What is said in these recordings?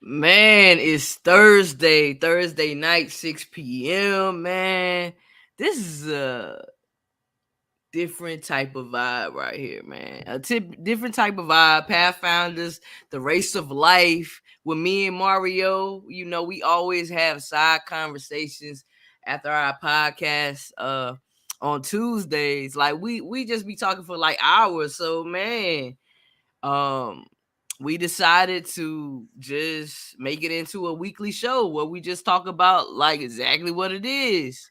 Man, it's Thursday night, 6 p.m. Man, this is a different type of vibe right here, man. Different type of vibe. Pathfinders, the race of life. With me and Mario, we always have side conversations after our podcast. On Tuesdays, like we just be talking for like hours. So man, um we decided to just make it into a weekly show where we just talk about like exactly what it is.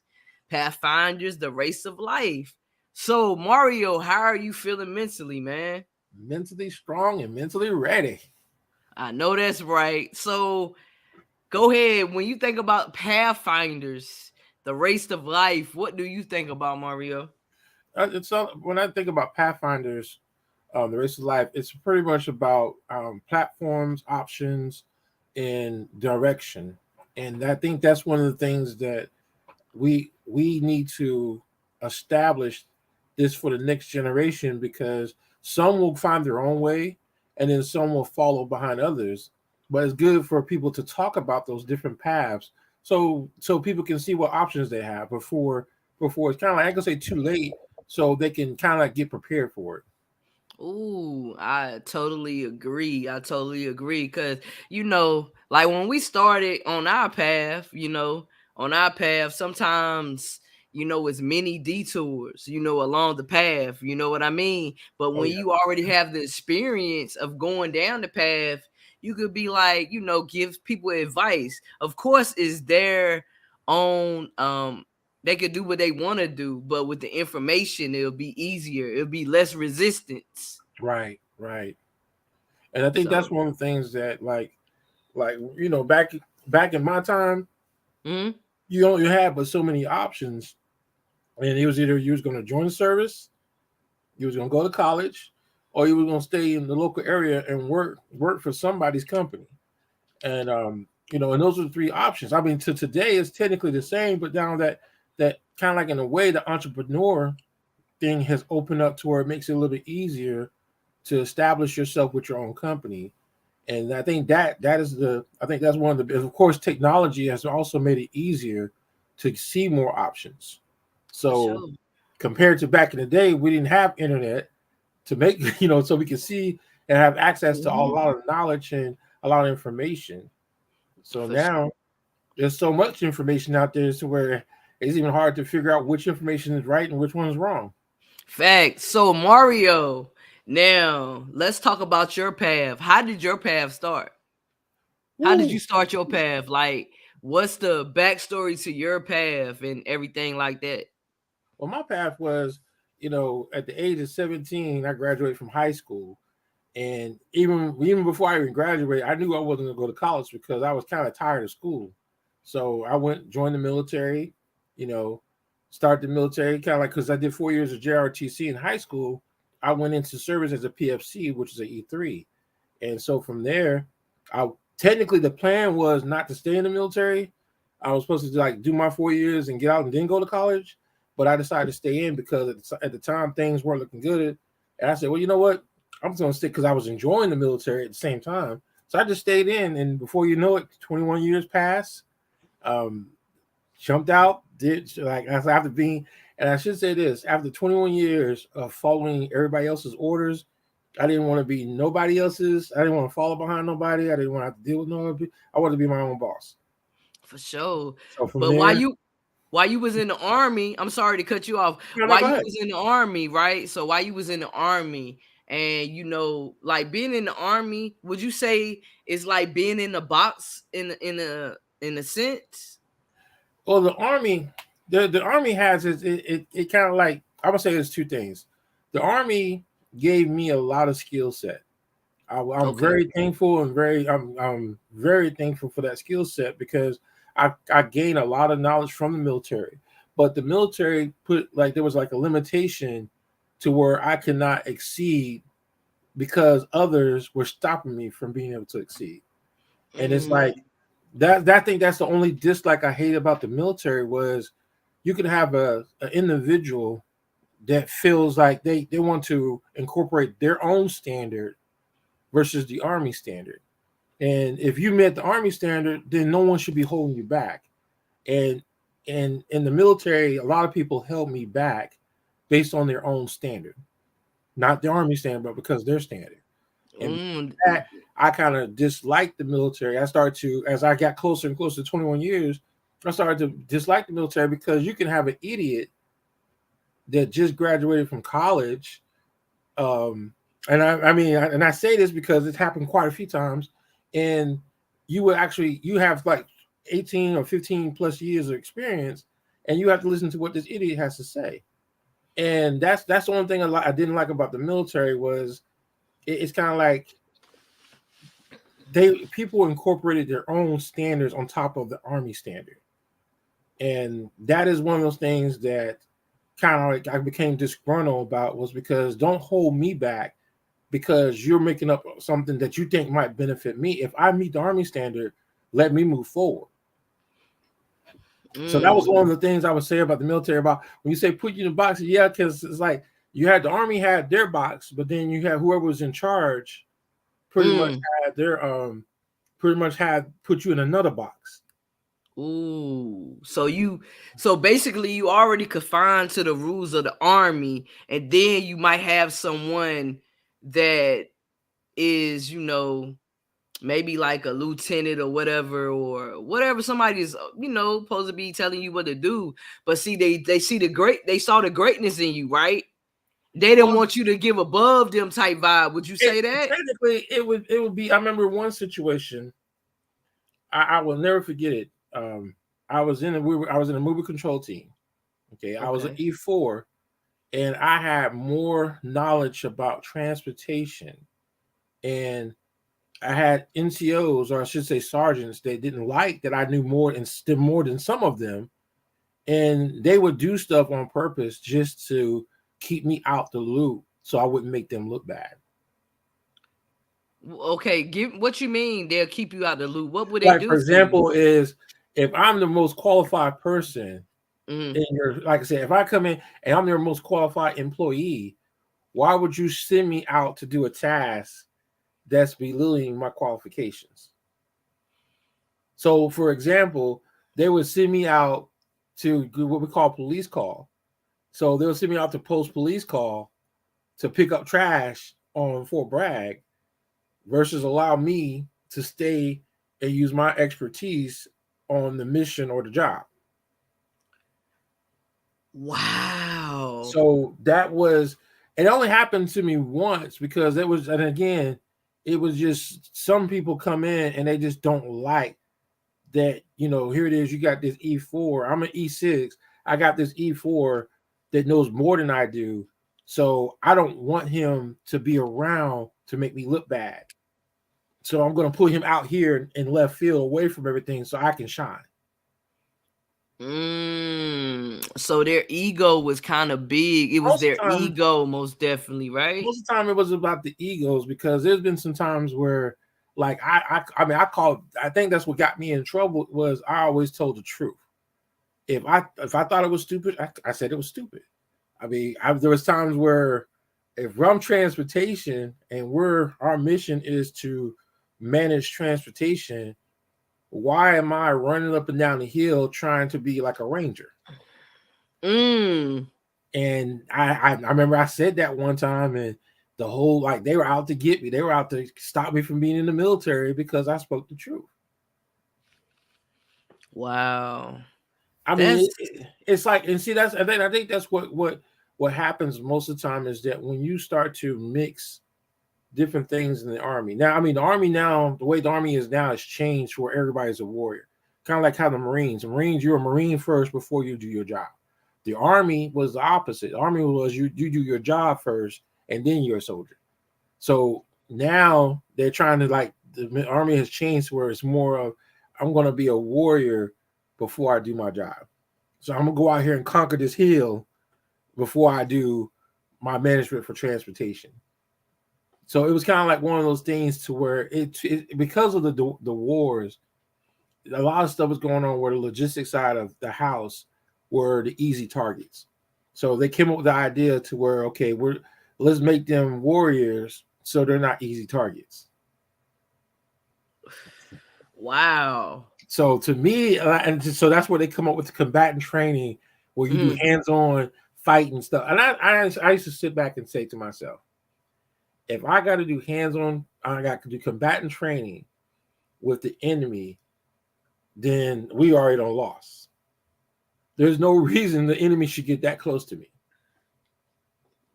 Pathfinders, the race of life. So Mario, how are you feeling mentally, man? Mentally strong and mentally ready. I know that's right. So go ahead. When you think about Pathfinders, the race of life, what do you think about, Mario? When I think about Pathfinders, the race of life, it's pretty much about platforms, options, and direction. And I think that's one of the things that we need to establish this for the next generation, because some will find their own way, and then some will follow behind others. But it's good for people to talk about those different paths, so people can see what options they have before it's kind of like, I can say, too late, so they can kind of like get prepared for it. Ooh, I totally agree. I totally agree. Cause like when we started on our path, sometimes, it's many detours, along the path. You know what I mean? But Oh when yeah. you already have the experience of going down the path, you could be like, give people advice. Of course, is their own they could do what they want to do, but with the information, it'll be easier. It'll be less resistance. Right, right. And I think that's So, one of the things that, like back in my time, mhm. you only had but so many options, and it was either you was going to join the service, you was going to go to college, or you was going to stay in the local area and work for somebody's company. And and those are the three options. I mean, to today it's technically the same, but now that kind of like, in a way, the entrepreneur thing has opened up to where it makes it a little bit easier to establish yourself with your own company. And I think I think that's one of the, of course, technology has also made it easier to see more options. For So sure. compared to back in the day, we didn't have internet to make so we could see and have access to a Mhm. lot of knowledge and a lot of information. So For sure. now there's so much information out there to where it's even hard to figure out which information is right and which one is wrong. Facts. So, Mario, now let's talk about your path. How did your path start? How did you Woo. start your path? Like, what's the backstory to your path and everything like that? Well, my path was, at the age of 17, I graduated from high school. And even before I even graduated, I knew I wasn't going to go to college because I was kind of tired of school. So I went, joined the military, you know, started the military, kind of like, because I did 4 years of JRTC in high school. I went into service as a PFC, which is an E3. And so from there, I technically, the plan was not to stay in the military. I was supposed to like do my 4 years and get out and then go to college, but I decided to stay in because at the time things weren't looking good. And I said, well, you know what? I'm just gonna stick because I was enjoying the military at the same time. So I just stayed in, and before you know it, 21 years passed. Um, Jumped out, did like after being, and I should say this: after 21 years of following everybody else's orders, I didn't want to be nobody else's. I didn't want to follow behind nobody. I didn't want to have to deal with nobody. I wanted to be my own boss. For sure. So from But there, while you was in the army, I'm sorry to cut you off. no, no, While go you ahead. was in the army, right? So while you was in the army, and like being in the army, would you say it's like being in the box in a sense? Well, the army, the army has it kind of like, I would say there's two things. The army gave me a lot of skill set. I'm Okay. very thankful and I'm very thankful for that skill set because I gained a lot of knowledge from the military. But the military put, like, there was like a limitation to where I could not exceed because others were stopping me from being able to exceed. And it's like Mm, that I think that's the only dislike I hate about the military was you can have an individual that feels like they want to incorporate their own standard versus the Army standard. And if you met the Army standard, then no one should be holding you back. And in the military, a lot of people held me back based on their own standard, not the Army standard, but because their standard. And Mm, that I kind of disliked the military. I started to, as I got closer and closer to 21 years, I started to dislike the military because you can have an idiot that just graduated from college. And I say this because it's happened quite a few times. And you have like 18 or 15 plus years of experience, and you have to listen to what this idiot has to say. And that's the one thing I didn't like about the military was it's kind of like people incorporated their own standards on top of the Army standard. And that is one of those things that kind of like I became disgruntled about, was because don't hold me back because you're making up something that you think might benefit me. If I meet the Army standard, let me move forward. So that was one of the things I would say about the military. About when you say put you in a box, yeah, because it's like you had the Army had their box, but then you had whoever was in charge pretty much had their pretty much had put you in another box. Ooh, so basically you already confined to the rules of the Army, and then you might have someone that is, maybe like a lieutenant or whatever somebody is, supposed to be telling you what to do. But see, they saw the greatness in you, right? They didn't Well, want you to give above them type vibe. Would you say that? technically it would be. I remember one situation. I will never forget it. I was in a movie control team. Okay, I was an Okay. E4, and I had more knowledge about transportation, and I had NCOs, or I should say sergeants, that didn't like that I knew more and did more than some of them, and they would do stuff on purpose just to keep me out the loop, so I wouldn't make them look bad. Okay, give what you mean they'll keep you out the loop. What would they Like for do to you? example, is if I'm the most qualified person Mm. in your, like I said, if I come in and I'm your most qualified employee, why would you send me out to do a task that's belittling my qualifications? So, for example, they would send me out to do what we call police call. So they'll send me out to post police call to pick up trash on Fort Bragg versus allow me to stay and use my expertise on the mission or the job. Wow. So that was, it only happened to me once because it was, and again, it was just some people come in and they just don't like that, here it is, you got this E4, I'm an E6, I got this E4 that knows more than I do. So I don't want him to be around to make me look bad. So I'm going to put him out here in left field away from everything so I can shine. So their ego was kind of big. It was Most their of the time, ego, most definitely, right? most of the time it was about the egos because there's been some times where, like, I think that's what got me in trouble was I always told the truth. If I thought it was stupid, I said it was stupid. There was times where if I'm transportation and our mission is to manage transportation, why am I running up and down the hill trying to be like a ranger? Mm. And I remember I said that one time, and the whole, like, they were out to get me. They were out to stop me from being in the military because I spoke the truth. Wow. I mean, That's it's like, and see, I think that's what happens most of the time is that when you start to mix different things in the Army. Now, I mean, the Army now, the way the Army is now has changed where everybody's a warrior. Kind of like how the Marines. The Marines, you're a Marine first before you do your job. The Army was the opposite. The Army was you do your job first and then you're a soldier. So now they're trying to, like, the Army has changed where it's more of I'm going to be a warrior before I do my job. So I'm gonna go out here and conquer this hill before I do my management for transportation. So it was kind of like one of those things to where it because of the wars, a lot of stuff was going on where the logistics side of the house were the easy targets. So they came up with the idea to where, okay, let's make them warriors so they're not easy targets. Wow. So to me, so that's where they come up with the combatant training, where you do Mm. hands-on fighting stuff. And I used to sit back and say to myself, if I got to do hands-on, I got to do combatant training with the enemy, then we already don't lost. There's no reason the enemy should get that close to me.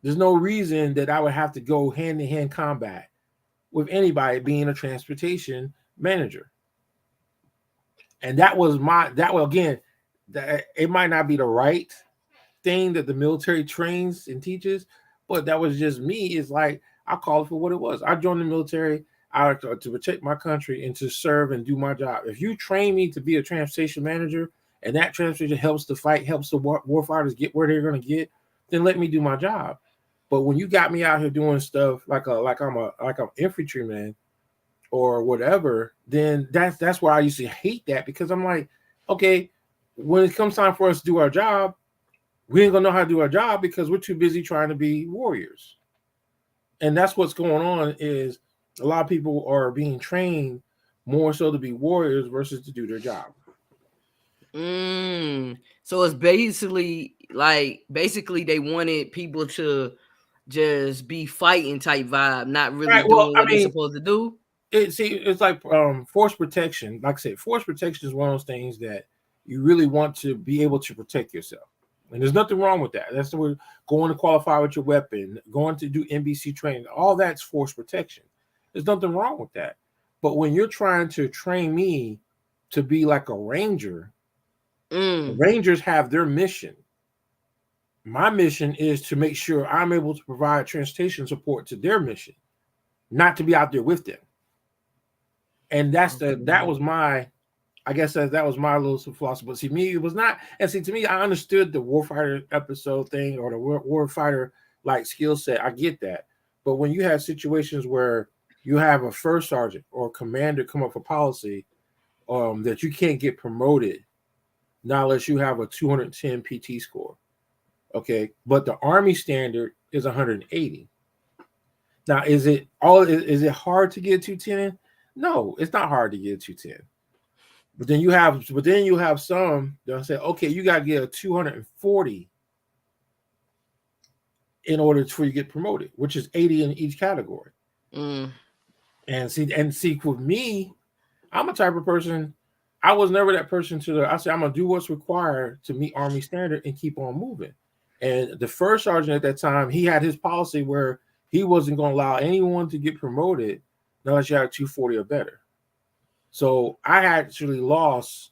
There's no reason that I would have to go hand-to-hand combat with anybody being a transportation manager. And that was again, that it might not be the right thing that the military trains and teaches, but that was just me. It's like I call it for what it was. I joined the military to protect my country and to serve and do my job. If you train me to be a transportation manager and that transportation helps the fight, helps the war fighters get where they're going to get, then let me do my job. But when you got me out here doing stuff like I'm infantryman or whatever, then that's why I used to hate that, because I'm like, okay, when it comes time for us to do our job, we ain't gonna know how to do our job because we're too busy trying to be warriors. And that's what's going on, is a lot of people are being trained more so to be warriors versus to do their job. So it's basically they wanted people to just be fighting type vibe, not really Right. Well, doing I what they're mean, supposed to do. it's like force protection. Like I said, force protection is one of those things that you really want to be able to protect yourself. And there's nothing wrong with that. That's where going to qualify with your weapon, going to do NBC training, all that's force protection. There's nothing wrong with that. But when you're trying to train me to be like a ranger, Mm. rangers have their mission. My mission is to make sure I'm able to provide transportation support to their mission, not to be out there with them. And that Okay. was my, I guess that was my little philosophy. But see, me, it was not. And see, to me, I understood the warfighter episode thing, or the warfighter like skill set. I get that. But when you have situations where you have a first sergeant or a commander come up for policy, that you can't get promoted, not unless you have a 210 PT score. Okay, but the Army standard is 180. Now, is it hard to get 210? No, it's not hard to get 210. But then you have some that say, okay, you got to get a 240 in order for you to get promoted, which is 80 in each category. Mm. And see, for me, I'm a type of person. I was never that person I said I'm gonna do what's required to meet Army standard and keep on moving. And the first sergeant at that time, he had his policy where he wasn't going to allow anyone to get promoted unless you had 240 or better. So I actually lost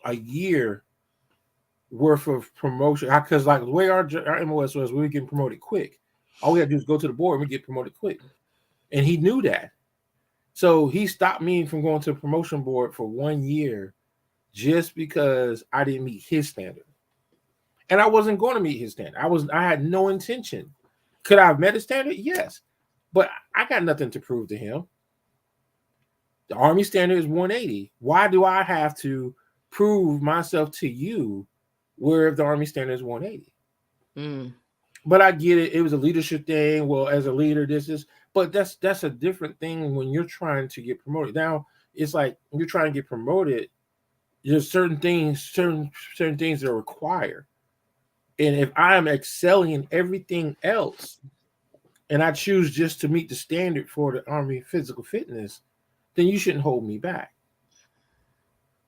a year worth of promotion, because like the way our MOS was, we were getting promoted quick. All we had to do is go to the board and we get promoted quick. And he knew that. So he stopped me from going to the promotion board for 1 year just because I didn't meet his standard. And I wasn't going to meet his standard. I had no intention. Could I have met his standard? Yes. But I got nothing to prove to him. The Army standard is 180. Why do I have to prove myself to you where the Army standard is 180? Mm. But I get it. It was a leadership thing. Well, as a leader, this is, but that's a different thing when you're trying to get promoted. Now, it's like when you're trying to get promoted, there's certain things that are required. And if I am excelling in everything else and I choose just to meet the standard for the Army physical fitness, then you shouldn't hold me back.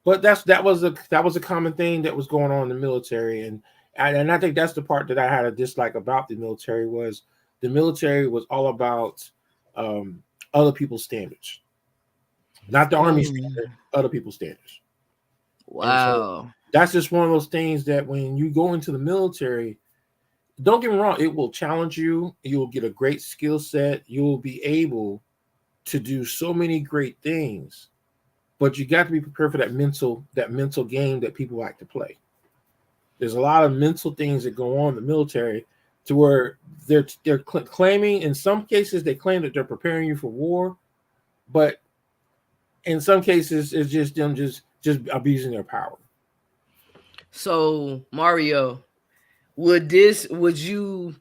But that was a common thing that was going on in the military, and I think that's the part that I had a dislike about the military. Was the military was all about um, other people's standards, not the Army Mm. standard, other people's standards. And so Wow. that's just one of those things that when you go into the military, don't get me wrong, it will challenge you. You'll get a great skill set. You'll be able to do so many great things, but you got to be prepared for that mental game that people like to play. There's a lot of mental things that go on in the military to where they're claiming, in some cases they claim that they're preparing you for war, but in some cases it's just them just abusing their power. So Mario, would you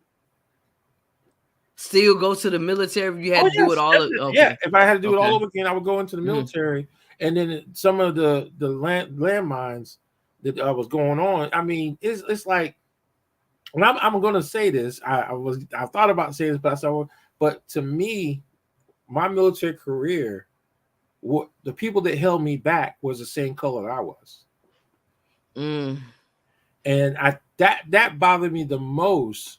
Still go to the military if you had Oh to do it yes, all? definitely. Yeah, Okay. if I had to do it all Okay. over again, I would go into the Mm. military, and then some of the landmines that was going on. I mean, it's like, and I'm going to say this. I thought about saying this, but I said, well, but to me, my military career, what the people that held me back was the same color I was, Mm. and that bothered me the most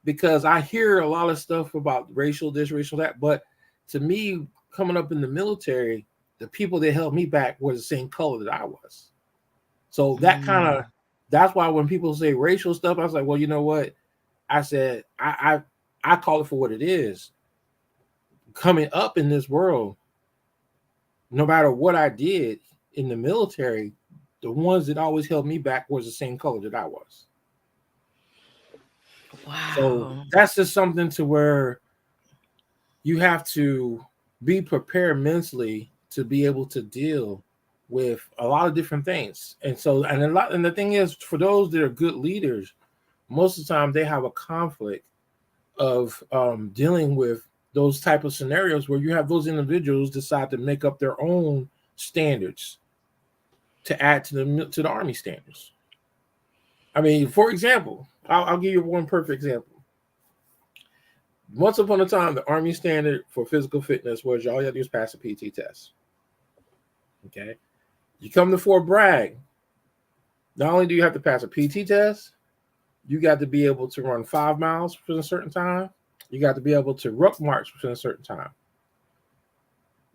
because I hear a lot of stuff about racial this, racial that, but to me, coming up in the military, the people that held me back were the same color that I was. So that kind of Mm. that's why when people say racial stuff, I was like, well, you know what? I said I call it for what it is. Coming up in this world, no matter what I did in the military, the ones that always held me back was the same color that I was. So Wow. that's just something to where you have to be prepared mentally to be able to deal with a lot of different things. And so, and the thing is, for those that are good leaders, most of the time they have a conflict of dealing with those type of scenarios where you have those individuals decide to make up their own standards to add to the army standards. I mean, for example, I'll give you one perfect example. Once upon a time, the army standard for physical fitness was all you have to do is pass a PT test. Okay, you come to Fort Bragg. Not only do you have to pass a PT test, you got to be able to run 5 miles within a certain time. You got to be able to ruck march within a certain time.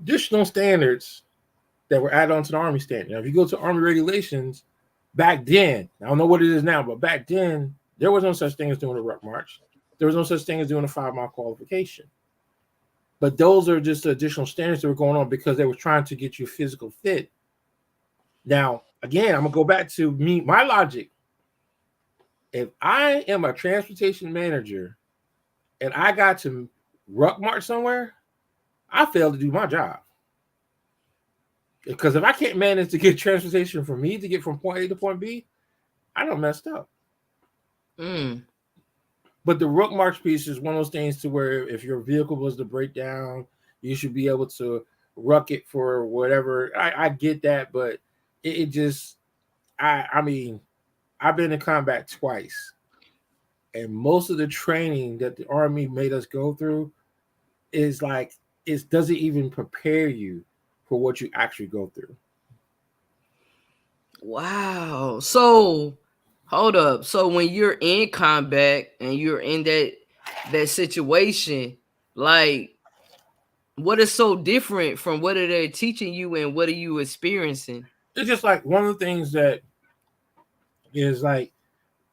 Additional standards that were added onto the Army standard. Now, if you go to Army regulations, back then, I don't know what it is now, but back then, there was no such thing as doing a ruck march. There was no such thing as doing a 5 mile qualification. But those are just the additional standards that were going on because they were trying to get you physical fit. Now, again, I'm gonna go back to me, my logic. If I am a transportation manager and I got to ruck march somewhere, I failed to do my job. Because if I can't manage to get transportation for me to get from point A to point B, I don't messed up. Mm. But the ruck march piece is one of those things to where if your vehicle was to break down, you should be able to ruck it for whatever. I get that, but it just I mean, I've been in combat twice, and most of the training that the army made us go through is like it doesn't even prepare you for what you actually go through. Wow. So hold up. So when you're in combat and you're in that situation, like what is so different from what are they teaching you and what are you experiencing? It's just like one of the things that is like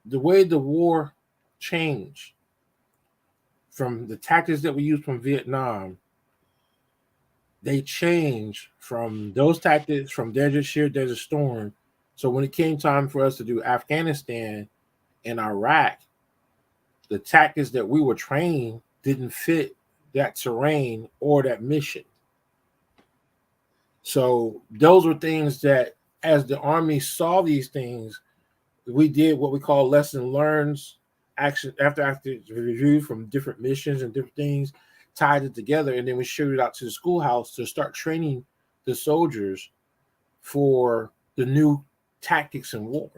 the way the war changed from the tactics that we used from Vietnam. They changed from those tactics from Desert Sheer, Desert Storm. So when it came time for us to do Afghanistan and Iraq, the tactics that we were trained didn't fit that terrain or that mission. So those were things that, as the Army saw these things, we did what we call lesson learns action after review from different missions and different things, tied it together, and then we shared it out to the schoolhouse to start training the soldiers for the new tactics in war.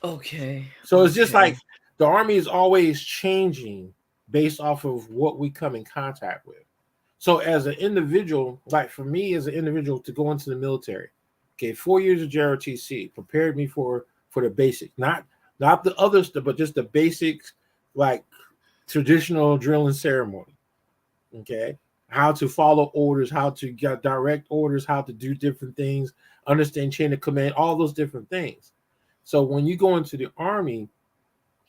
Okay. So it's just Okay. like the army is always changing based off of what we come in contact with. So as an individual, like for me as an individual to go into the military, okay, 4 years of JROTC prepared me for the basics, not the other stuff, but just the basics, like traditional drill and ceremony. Okay, how to follow orders, how to get direct orders, how to do different things, understand chain of command, all those different things. So when you go into the army,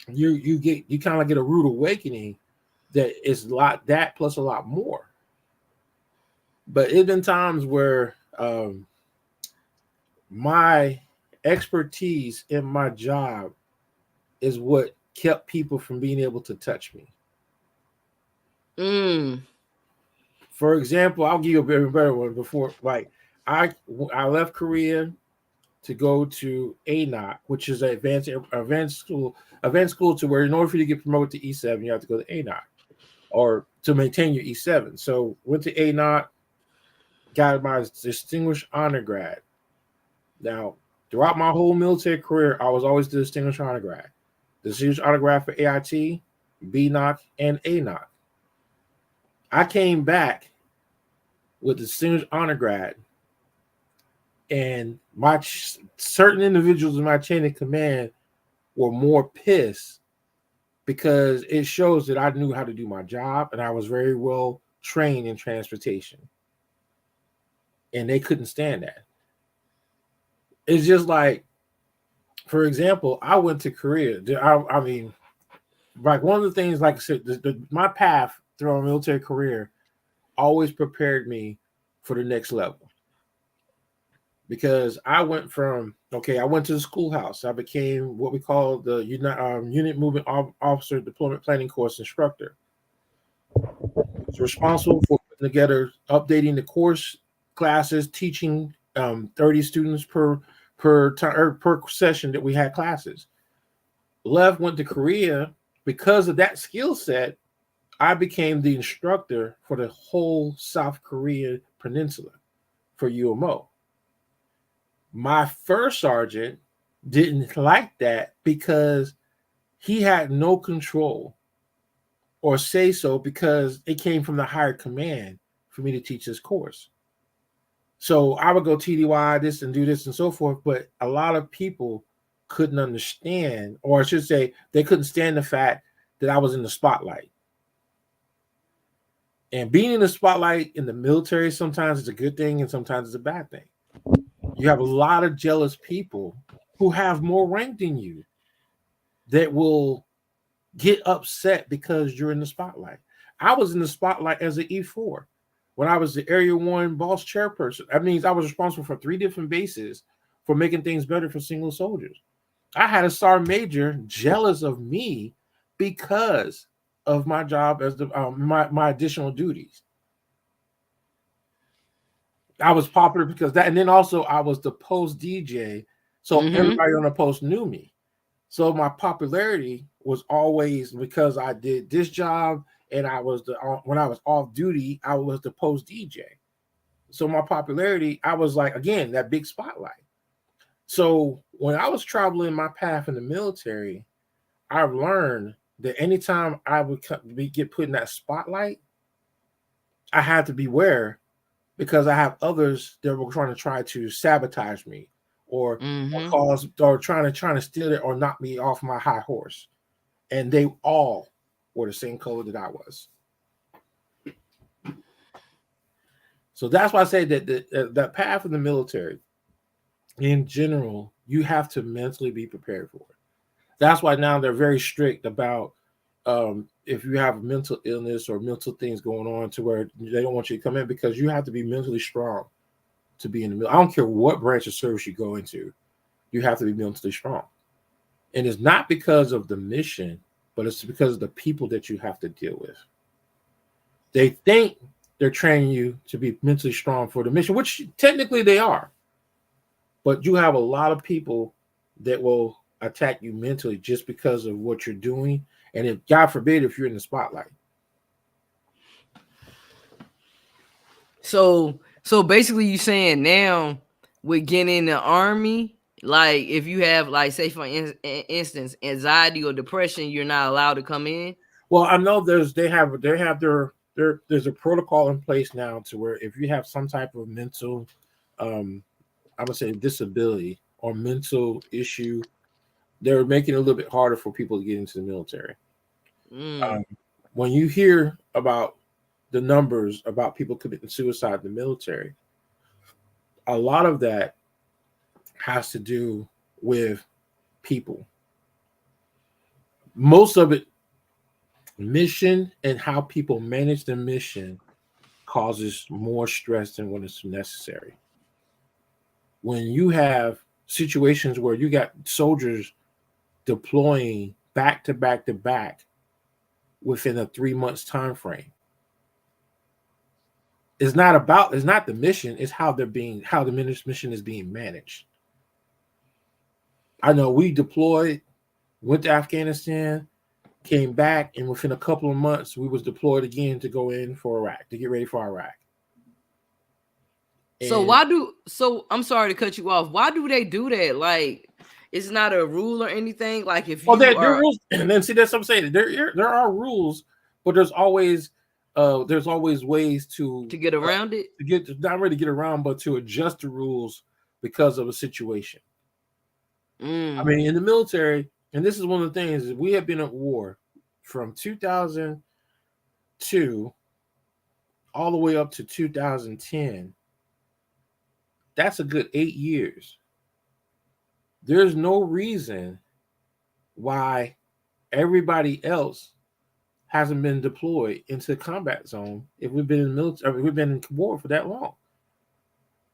you kind of get a rude awakening that is a lot that plus a lot more. But it's been times where my expertise in my job is what kept people from being able to touch me. Mm. For example, I'll give you a very better one. Before, like I left Korea to go to ANOC, which is an advanced school to where in order for you to get promoted to E7, you have to go to ANOC or to maintain your E7. So went to ANOC, got my distinguished honor grad. Now, throughout my whole military career, I was always the distinguished honor grad. Distinguished honor grad for AIT, BNOC, and ANOC. I came back with distinguished honor grad, and my certain individuals in my chain of command were more pissed because it shows that I knew how to do my job and I was very well trained in transportation. And they couldn't stand that. It's just like, for example, I went to Korea. I mean, like one of the things, like I said, my path through a military career always prepared me for the next level. Because I went from, I went to the schoolhouse. I became what we call the Unit Movement Officer Deployment Planning Course instructor. It's responsible for putting together, updating the course classes, teaching 30 students per session that we had classes. Went to Korea. Because of that skill set, I became the instructor for the whole South Korea peninsula for UMO. My first sergeant didn't like that because he had no control or say so because it came from the higher command for me to teach this course. So I would go TDY this and do this and so forth, but a lot of people couldn't understand, or I should say they couldn't stand the fact that I was in the spotlight. And being in the spotlight in the military sometimes is a good thing and sometimes it's a bad thing. You have a lot of jealous people who have more rank than you that will get upset because you're in the spotlight. I was in the spotlight as an E4 when I was the Area 1 boss chairperson. That means I was responsible for 3 different bases for making things better for single soldiers. I had a sergeant major jealous of me because of my job as my additional duties. I was popular because that, and then also I was the post DJ, so everybody on the post knew me. So my popularity was always because I did this job, and I was when I was off duty, I was the post DJ. So my popularity, I was like, again, that big spotlight. So when I was traveling my path in the military, I've learned that anytime I would get put in that spotlight, I had to beware because I have others that were try to sabotage me or cause or trying to steal it or knock me off my high horse. And they all were the same color that I was. So that's why I say that that path in the military, in general, you have to mentally be prepared for it. That's why now they're very strict about if you have mental illness or mental things going on to where they don't want you to come in, because you have to be mentally strong to be in the military. I don't care what branch of service you go into, you have to be mentally strong. And it's not because of the mission, but it's because of the people that you have to deal with. They think they're training you to be mentally strong for the mission, which technically they are. But you have a lot of people that will attack you mentally just because of what you're doing. And if, God forbid, if you're in the spotlight. So basically you saying now with getting in the Army, like if you have, like, say for instance, anxiety or depression, you're not allowed to come in? Well, I know there's a protocol in place now to where if you have some type of mental I would say disability or mental issue, they're making it a little bit harder for people to get into the military. When you hear about the numbers about people committing suicide in the military, a lot of that has to do with people. Most of it, mission and how people manage the mission causes more stress than what is necessary. When you have situations where you got soldiers deploying back to back to back within a 3 months time frame, it's not the mission, it's how the mission is being managed. I know we deployed, went to Afghanistan, came back, and within a couple of months, we was deployed again to go in for Iraq, to get ready for Iraq. So And why do so I'm sorry to cut you off. Why do they do that? Like it's not a rule or anything. Like if well, you there are are rules, and then see that's what I'm saying. There are rules, but there's always ways to get around it. to get not really get around, but to adjust the rules because of a situation. I Mm. mean, in the military, and this is one of the things is we have been at war from 2002 all the way up to 2010. That's a good 8 years. There's no reason why everybody else hasn't been deployed into the combat zone if we've been in the military, if we've been in war for that long.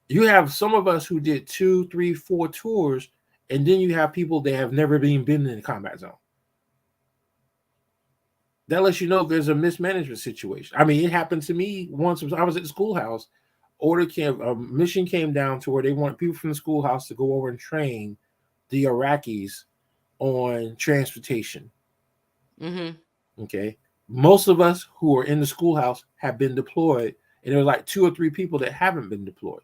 You have some of us who did 2, 3, 4 tours, and then you have people that have never been in the combat zone. That lets you know there's a mismanagement situation. I mean, it happened to me once. I was at the schoolhouse. A mission came down to where they wanted people from the schoolhouse to go over and train the Iraqis on transportation. Mm-hmm. Okay, most of us who are in the schoolhouse have been deployed, and there were like 2 or 3 people that haven't been deployed.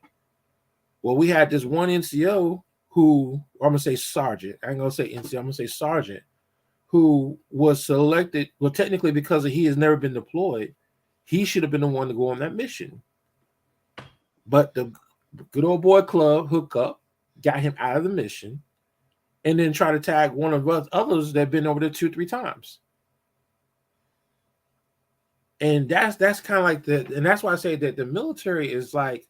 Well, we had this one NCO who, or I'm gonna say sergeant. I ain't gonna say NCO. I'm gonna say sergeant, who was selected. Well, technically, because he has never been deployed, he should have been the one to go on that mission. But the good old boy club hookup got him out of the mission, and then try to tag one of us others that have been over there 2, 3 times. And that's kind of like and that's why I say that the military is like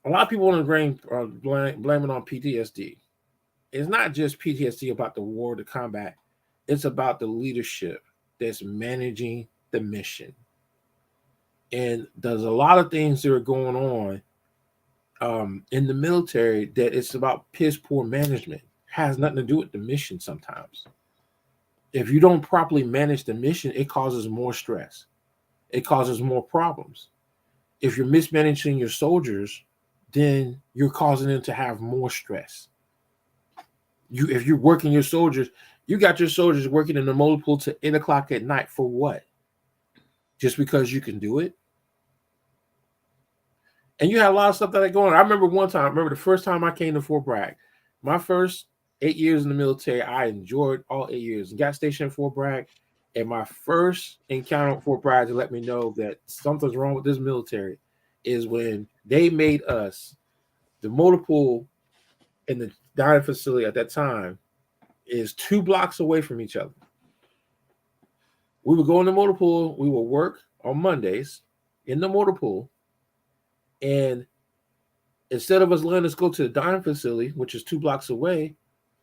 a lot of people want to blame it on PTSD. It's not just PTSD about the war, the combat. It's about the leadership that's managing the mission. And there's a lot of things that are going on in the military that it's about piss poor management. Has nothing to do with the mission sometimes. If you don't properly manage the mission, it causes more stress. It causes more problems. If you're mismanaging your soldiers, then you're causing them to have more stress. If you're working your soldiers, you got your soldiers working in the motor pool to 8 o'clock at night for what? Just because you can do it? And you had a lot of stuff that I go on. I remember one time, I remember the first time I came to Fort Bragg. My first 8 years in the military, I enjoyed all 8 years and got stationed at Fort Bragg. And my first encounter with Fort Bragg to let me know that something's wrong with this military is when they made us the motor pool and the dining facility at that time is 2 blocks away from each other. We would go in the motor pool, we would work on Mondays in the motor pool, and instead of us letting us go to the dining facility, which is 2 blocks away,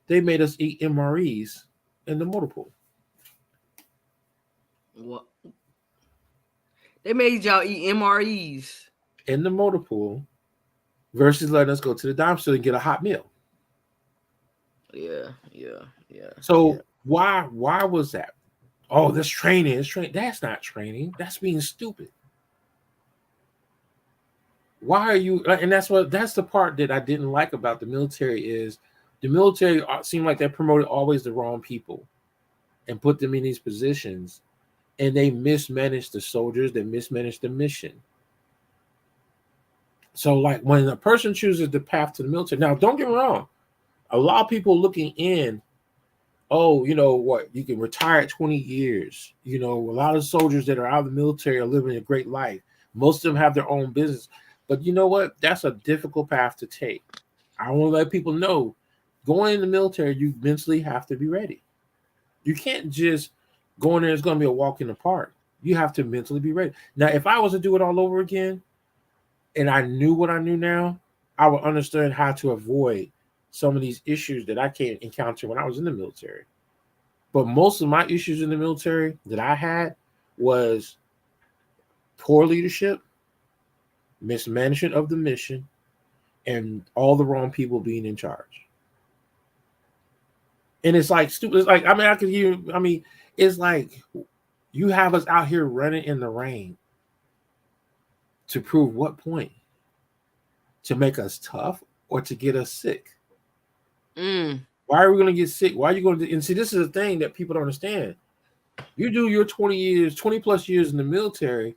they made us eat MREs in the motor pool. What they made y'all eat MREs. In the motor pool versus letting us go to the dining facility and get a hot meal. Yeah, yeah, yeah, yeah. So why was that? Oh, this training is training. That's not training. That's being stupid. Why are you? And that's the part that I didn't like about the military is the military seemed like they promoted always the wrong people and put them in these positions, and they mismanaged the soldiers. They mismanaged the mission. So, like when a person chooses the path to the military, now don't get me wrong, a lot of people looking in. Oh, you know what? You can retire at 20 years. You know, a lot of soldiers that are out of the military are living a great life. Most of them have their own business. But you know what? That's a difficult path to take. I want to let people know going in the military, you mentally have to be ready. You can't just go in there, it's going to be a walk in the park. You have to mentally be ready. Now, if I was to do it all over again and I knew what I knew now, I would understand how to avoid some of these issues that I can't encounter when I was in the military. But most of my issues in the military that I had was poor leadership, mismanagement of the mission, and all the wrong people being in charge. And it's like stupid. It's like, I mean, I could hear, I mean, it's like you have us out here running in the rain to prove what point? To make us tough or to get us sick? Mm. Why are we going to get sick? Why are you going to? And see, this is the thing that people don't understand. You do your 20 years, 20 plus years in the military,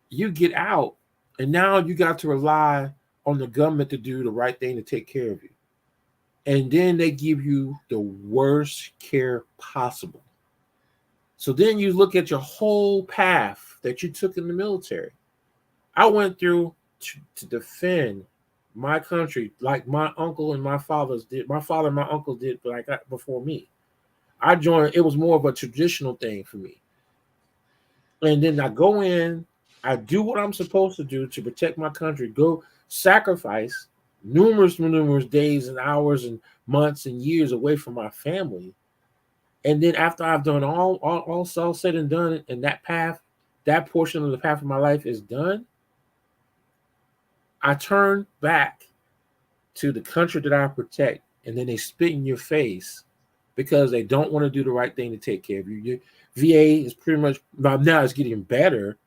you get out, and now you got to rely on the government to do the right thing to take care of you. And then they give you the worst care possible. So then you look at your whole path that you took in the military. I went through to defend my country like my uncle and my fathers did. My father and my uncle did like before me. I joined, it was more of a traditional thing for me. And then I go in, I do what I'm supposed to do to protect my country, go sacrifice numerous days and hours and months and years away from my family. And then after I've done all said and done, and that path, that portion of the path of my life is done, I turn back to the country that I protect, and then they spit in your face because they don't want to do the right thing to take care of you. Your VA is pretty much now it's getting better,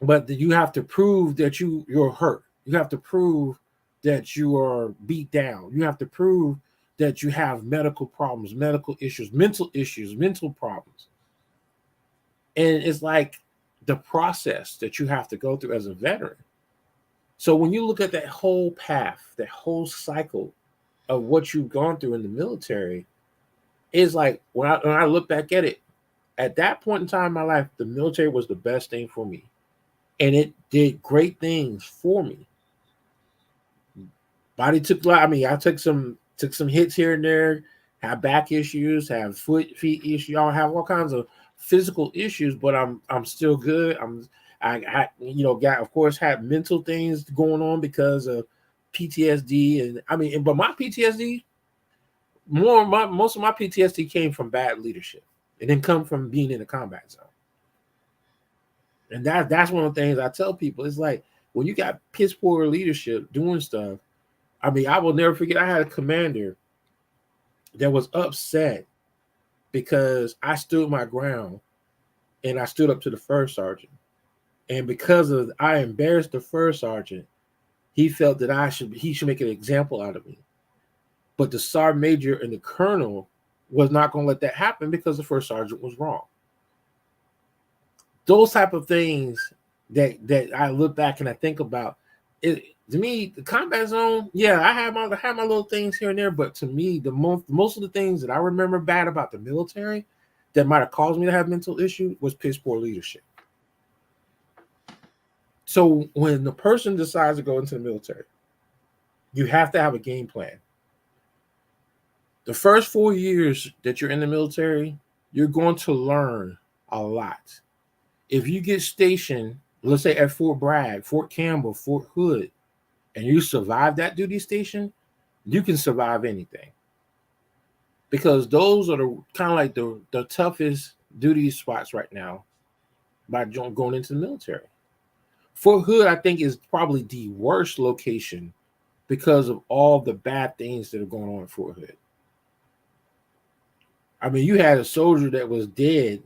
but you have to prove that you're hurt. You have to prove that you are beat down. You have to prove that you have medical problems, medical issues, mental problems. And it's like the process that you have to go through as a veteran. So when you look at that whole path, that whole cycle of what you've gone through in the military, it's like when I look back at it, at that point in time in my life, the military was the best thing for me. And it did great things for me. Body took a lot. I mean, I took some hits here and there, have back issues, have feet issues, I have all kinds of physical issues, but I'm still good. I got, of course, had mental things going on because of PTSD. And I mean, but my PTSD, most of my PTSD came from bad leadership. It didn't come from being in a combat zone. And that's one of the things I tell people. It's like when you got piss poor leadership doing stuff. I mean, I will never forget. I had a commander that was upset because I stood my ground and I stood up to the first sergeant. And because of I embarrassed the first sergeant, he felt that he should make an example out of me. But the sergeant major and the colonel was not going to let that happen because the first sergeant was wrong. Those type of things that I look back and I think about it. To me, the combat zone, yeah, I have my little things here and there, but to me, the most of the things that I remember bad about the military that might have caused me to have mental issue was piss poor leadership. So when the person decides to go into the military, you have to have a game plan. The first 4 years that you're in the military, you're going to learn a lot. If you get stationed, let's say at Fort Bragg, Fort Campbell, Fort Hood, and you survive that duty station, you can survive anything. Because those are the kind of like the toughest duty spots right now by going into the military. Fort Hood, I think, is probably the worst location because of all the bad things that are going on in Fort Hood. I mean, you had a soldier that was dead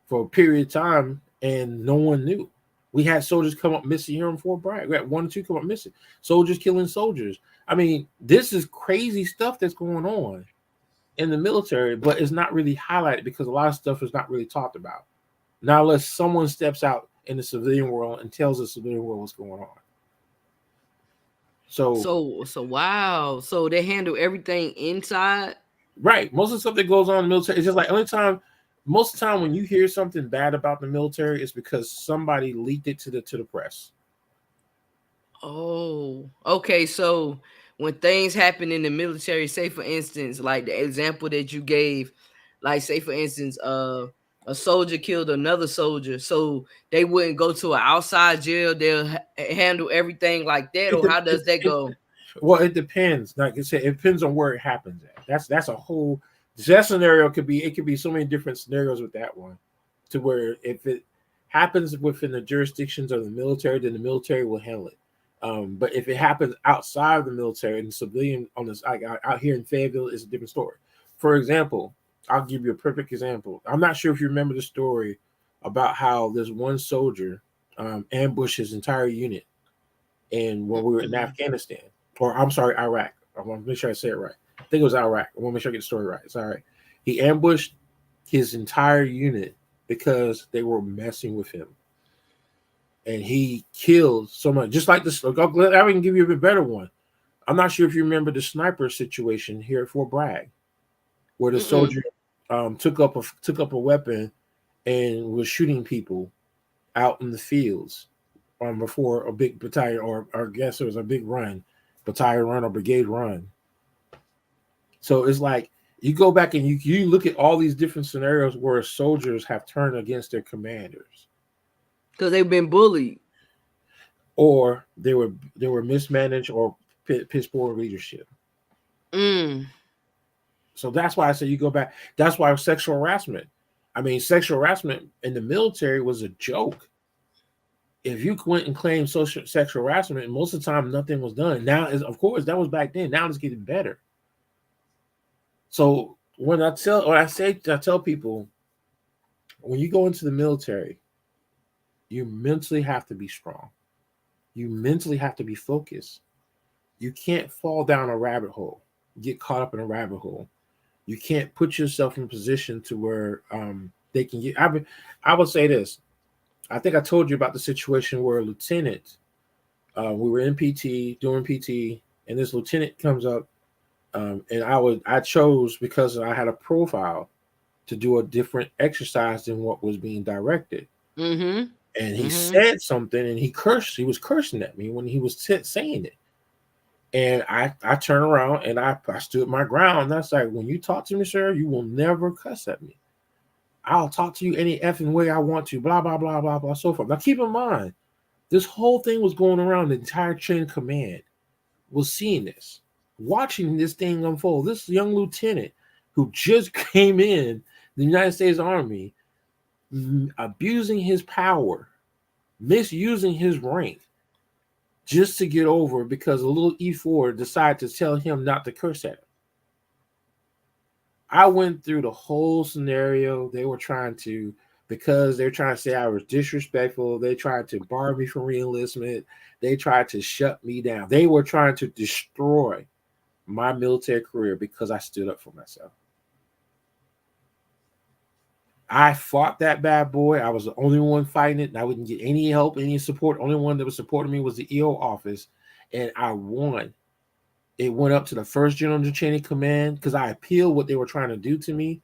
for a period of time and no one knew. We had soldiers come up missing here in Fort Bragg. We had 1 or 2 come up missing. Soldiers killing soldiers. I mean, this is crazy stuff that's going on in the military, but it's not really highlighted because a lot of stuff is not really talked about. Now, unless someone steps out in the civilian world and tells the civilian world what's going on. So, So wow. So they handle everything inside. right, most of the stuff that goes on in the military, it's just like most of the time when you hear something bad about the military, it's because somebody leaked it to the press. Oh, okay. So when things happen in the military, say for instance, like the example that you gave, like say for instance, a soldier killed another soldier, so they wouldn't go to an outside jail. They'll handle everything like that, It, or de- how does that go? well, it depends. Like I said, it depends on where it happens at. That's a whole that scenario could be so many different scenarios with that one. To where if it happens within the jurisdictions of the military, then the military will handle it. But if it happens outside of the military and civilian on this like out here in Fayetteville, it's a different story. For example, I'll give you a perfect example. I'm not sure if you remember the story about how this one soldier ambushed his entire unit and when we were in Mm-mm. Afghanistan, or I'm sorry, Iraq. I want to make sure I say it right. I think it was Iraq. I want to make sure I get the story right. It's all right. He ambushed his entire unit because they were messing with him, and he killed so much. Just like this, I can give you a bit better one. I'm not sure if you remember the sniper situation here at Fort Bragg, where the Mm-mm. soldier took up a weapon and was shooting people out in the fields before a big battalion, or I guess it was a big run, battalion run or brigade run. So it's like you go back and you look at all these different scenarios where soldiers have turned against their commanders, Because they've been bullied. or they were mismanaged or piss poor leadership. Mm. So that's why I say you go back. That's why sexual harassment. I mean, sexual harassment in the military was a joke. If you went and claimed sexual harassment, most of the time nothing was done. Now, of course, that was back then. Now it's getting better. So I tell people, when you go into the military, you mentally have to be strong. You mentally have to be focused. You can't fall down a rabbit hole, get caught up in a rabbit hole. You can't put yourself in a position to where they can get. I would say this. I think I told you about the situation where a lieutenant, we were in PT doing PT, and this lieutenant comes up, and I chose because I had a profile to do a different exercise than what was being directed. Mm-hmm. And he Mm-hmm. said something, and he cursed. He was cursing at me when he was saying it. And I turned around and I stood my ground. That's like, when you talk to me, sir, you will never cuss at me. I'll talk to you any effing way I want to, blah, blah, blah, blah, blah, so forth. Now, keep in mind, this whole thing was going around. The entire chain of command was seeing this, watching this thing unfold. This young lieutenant who just came in the United States Army, abusing his power, misusing his rank, just to get over because a little E4 decided to tell him not to curse at him. I went through the whole scenario. They were trying to, because they're trying to say I was disrespectful. They tried to bar me from reenlistment. They tried to shut me down. They were trying to destroy my military career because I stood up for myself. I fought that bad boy. I was the only one fighting it. And I wouldn't get any help, any support. Only one that was supporting me was the EO office. And I won. It went up to the first general chain of command because I appealed what they were trying to do to me.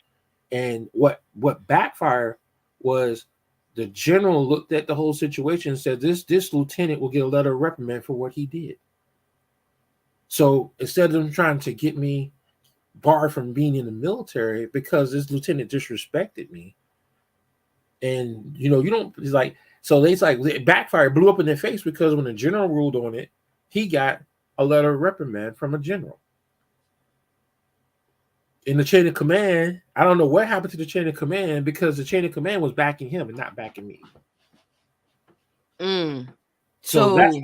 And what backfired was the general looked at the whole situation and said, this lieutenant will get a letter of reprimand for what he did. So instead of them trying to get me barred from being in the military because this lieutenant disrespected me, and you don't, it's like, so it's like it backfired, blew up in their face, because when the general ruled on it, he got a letter of reprimand from a general. In the chain of command, I don't know what happened to the chain of command, because the chain of command was backing him and not backing me. Mm. So that's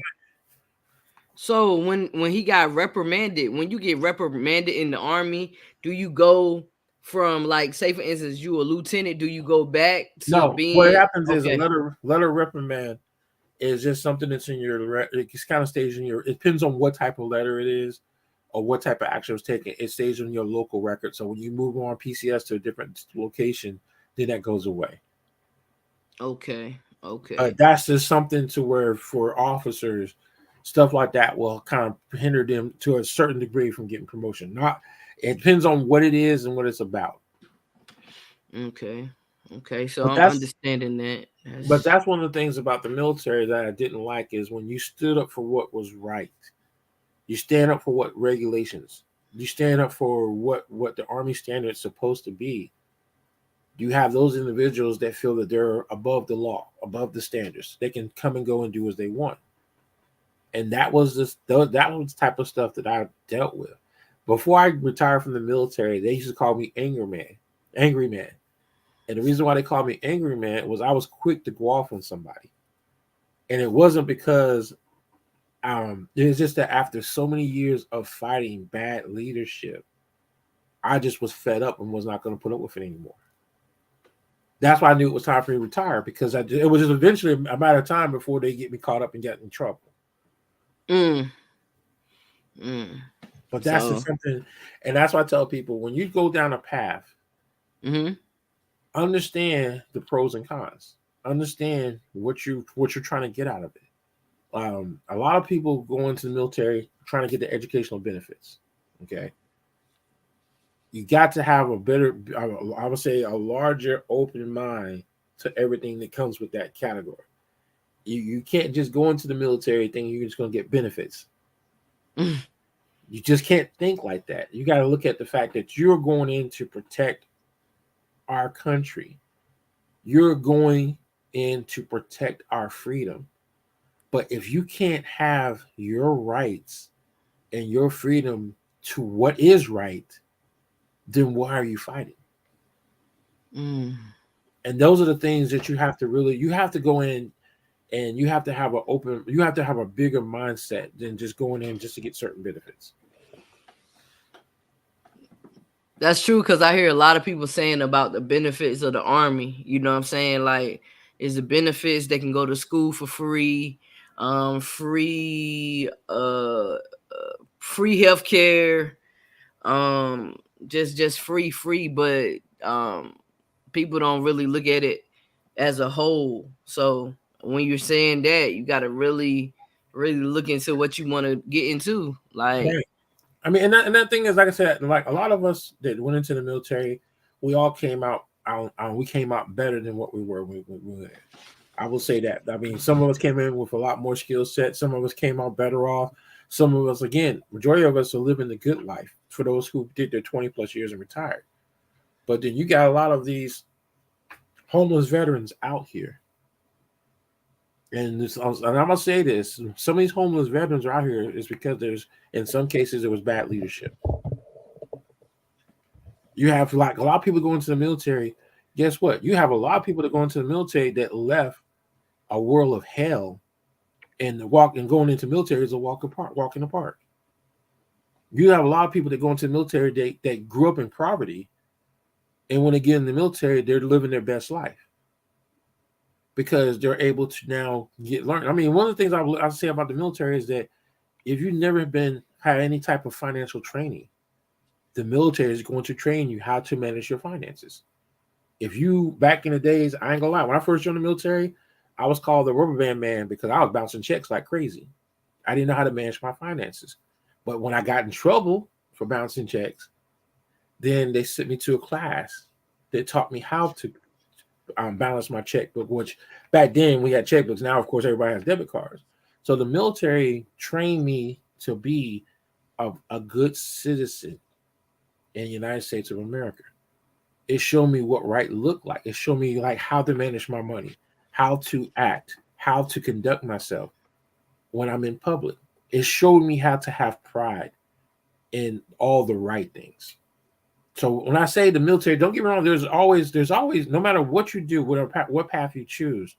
So when he got reprimanded, when you get reprimanded in the army, do you go from, like, say for instance, you a lieutenant, do you go back to no. What being happens is a okay? letter of reprimand is just something that's in your. It kind of stays in your. It depends on what type of letter it is, or what type of action was taken. It stays in your local record. So when you move on PCS to a different location, then that goes away. Okay. Okay. That's just something to where, for officers, stuff like that will kind of hinder them to a certain degree from getting promotion. Not, it depends on what it is and what it's about. Okay. Okay. So But I'm that's understanding that. but That's that's one of the things about the military that I didn't like, is when you stood up for what was right. You stand up for what regulations. You stand up for what the Army standard is supposed to be. You have those individuals that feel that they're above the law, above the standards. They can come and go and do as they want. And that was the type of stuff that I dealt with. Before I retired from the military, they used to call me Angry Man. And the reason why they called me Angry Man was I was quick to go off on somebody. And it wasn't because it was just that after so many years of fighting bad leadership, I just was fed up and was not going to put up with it anymore. That's why I knew it was time for me to retire, because it was just eventually a matter of time before they get me caught up and get in trouble. mm, mm. But that's So, just something, and that's why I tell people when you go down a path, mm-hmm. understand the pros and cons. Understand what you're trying to get out of it. A lot of people go into the military trying to get the educational benefits. Okay, you got to have a better, I would say, a larger open mind to everything that comes with that category. You can't just go into the military thinking you're just going to get benefits. You just can't think like that. You got to look at the fact that you're going in to protect our country. You're going in to protect our freedom. But if you can't have your rights and your freedom to what is right, then why are you fighting? Mm. And those are the things that you have to go in, and you have to have a bigger mindset than just going in just to get certain benefits. That's true, because I hear a lot of people saying about the benefits of the army. You know what I'm saying? Like, is the benefits they can go to school for free, free, free healthcare, um, just free. But people don't really look at it as a whole. So when you're saying that, you got to really look into what you want to get into. Like, Right. I mean, and that thing is, like I said, like a lot of us that went into the military, we all came out. We came out better than what we were when we were there. I will say that. I mean, some of us came in with a lot more skill set. Some of us came out better off. Some of us, again, majority of us are living the good life for those who did their 20 plus years and retired. But then you got a lot of these homeless veterans out here. And I'm gonna say this: some of these homeless veterans are out here is because there's, in some cases, there was bad leadership. You have like a lot of people going to the military. Guess what? You have a lot of people that go into the military that left a world of hell, and going into military is a walk in the park. You have a lot of people that go into the military that grew up in poverty, and when they get in the military, they're living their best life because they're able to now learn. I mean, one of the things I say about the military is that if you've never had any type of financial training, the military is going to train you how to manage your finances. If you back in the days, I ain't gonna lie, when I first joined the military, I was called the rubber band man because I was bouncing checks like crazy. I didn't know how to manage my finances. But when I got in trouble for bouncing checks, then they sent me to a class that taught me how to balance my checkbook, which back then we had checkbooks. Now, of course, everybody has debit cards. So the military trained me to be a good citizen in the United States of America. It showed me what right looked like. It showed me like how to manage my money, how to act, how to conduct myself when I'm in public. It showed me how to have pride in all the right things. So when I say the military, don't get me wrong. There's always, no matter what you do, what path you choose,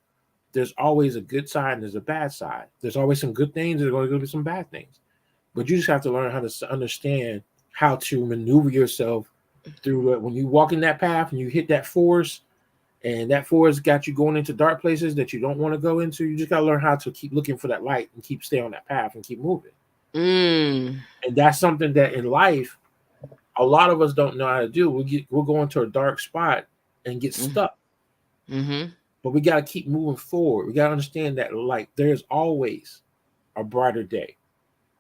there's always a good side and there's a bad side. There's always some good things. There's going to be some bad things. But you just have to learn how to understand how to maneuver yourself through it. When you walk in that path and you hit that forest, and that forest got you going into dark places that you don't want to go into, you just got to learn how to keep looking for that light and keep stay on that path and keep moving. mm, And that's something that in life a lot of us don't know how to do. We'll go into a dark spot and get stuck. mm-hmm. But we got to keep moving forward. We got to understand that like there's always a brighter day.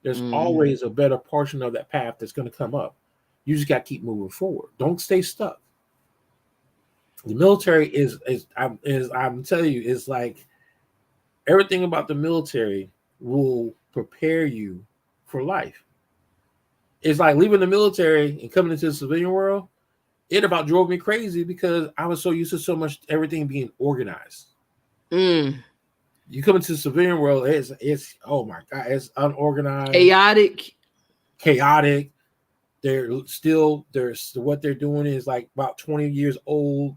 There's Mm. always a better portion of that path that's going to come up. You just got to keep moving forward. Don't stay stuck. The military I'm telling you, is like everything about the military will prepare you for life. It's like leaving the military and coming into the civilian world. It about drove me crazy because I was so used to so much everything being organized. Mm. You come into the civilian world, it's oh my god, it's unorganized, Chaotic. chaotic. There's what they're doing is like about 20 years old,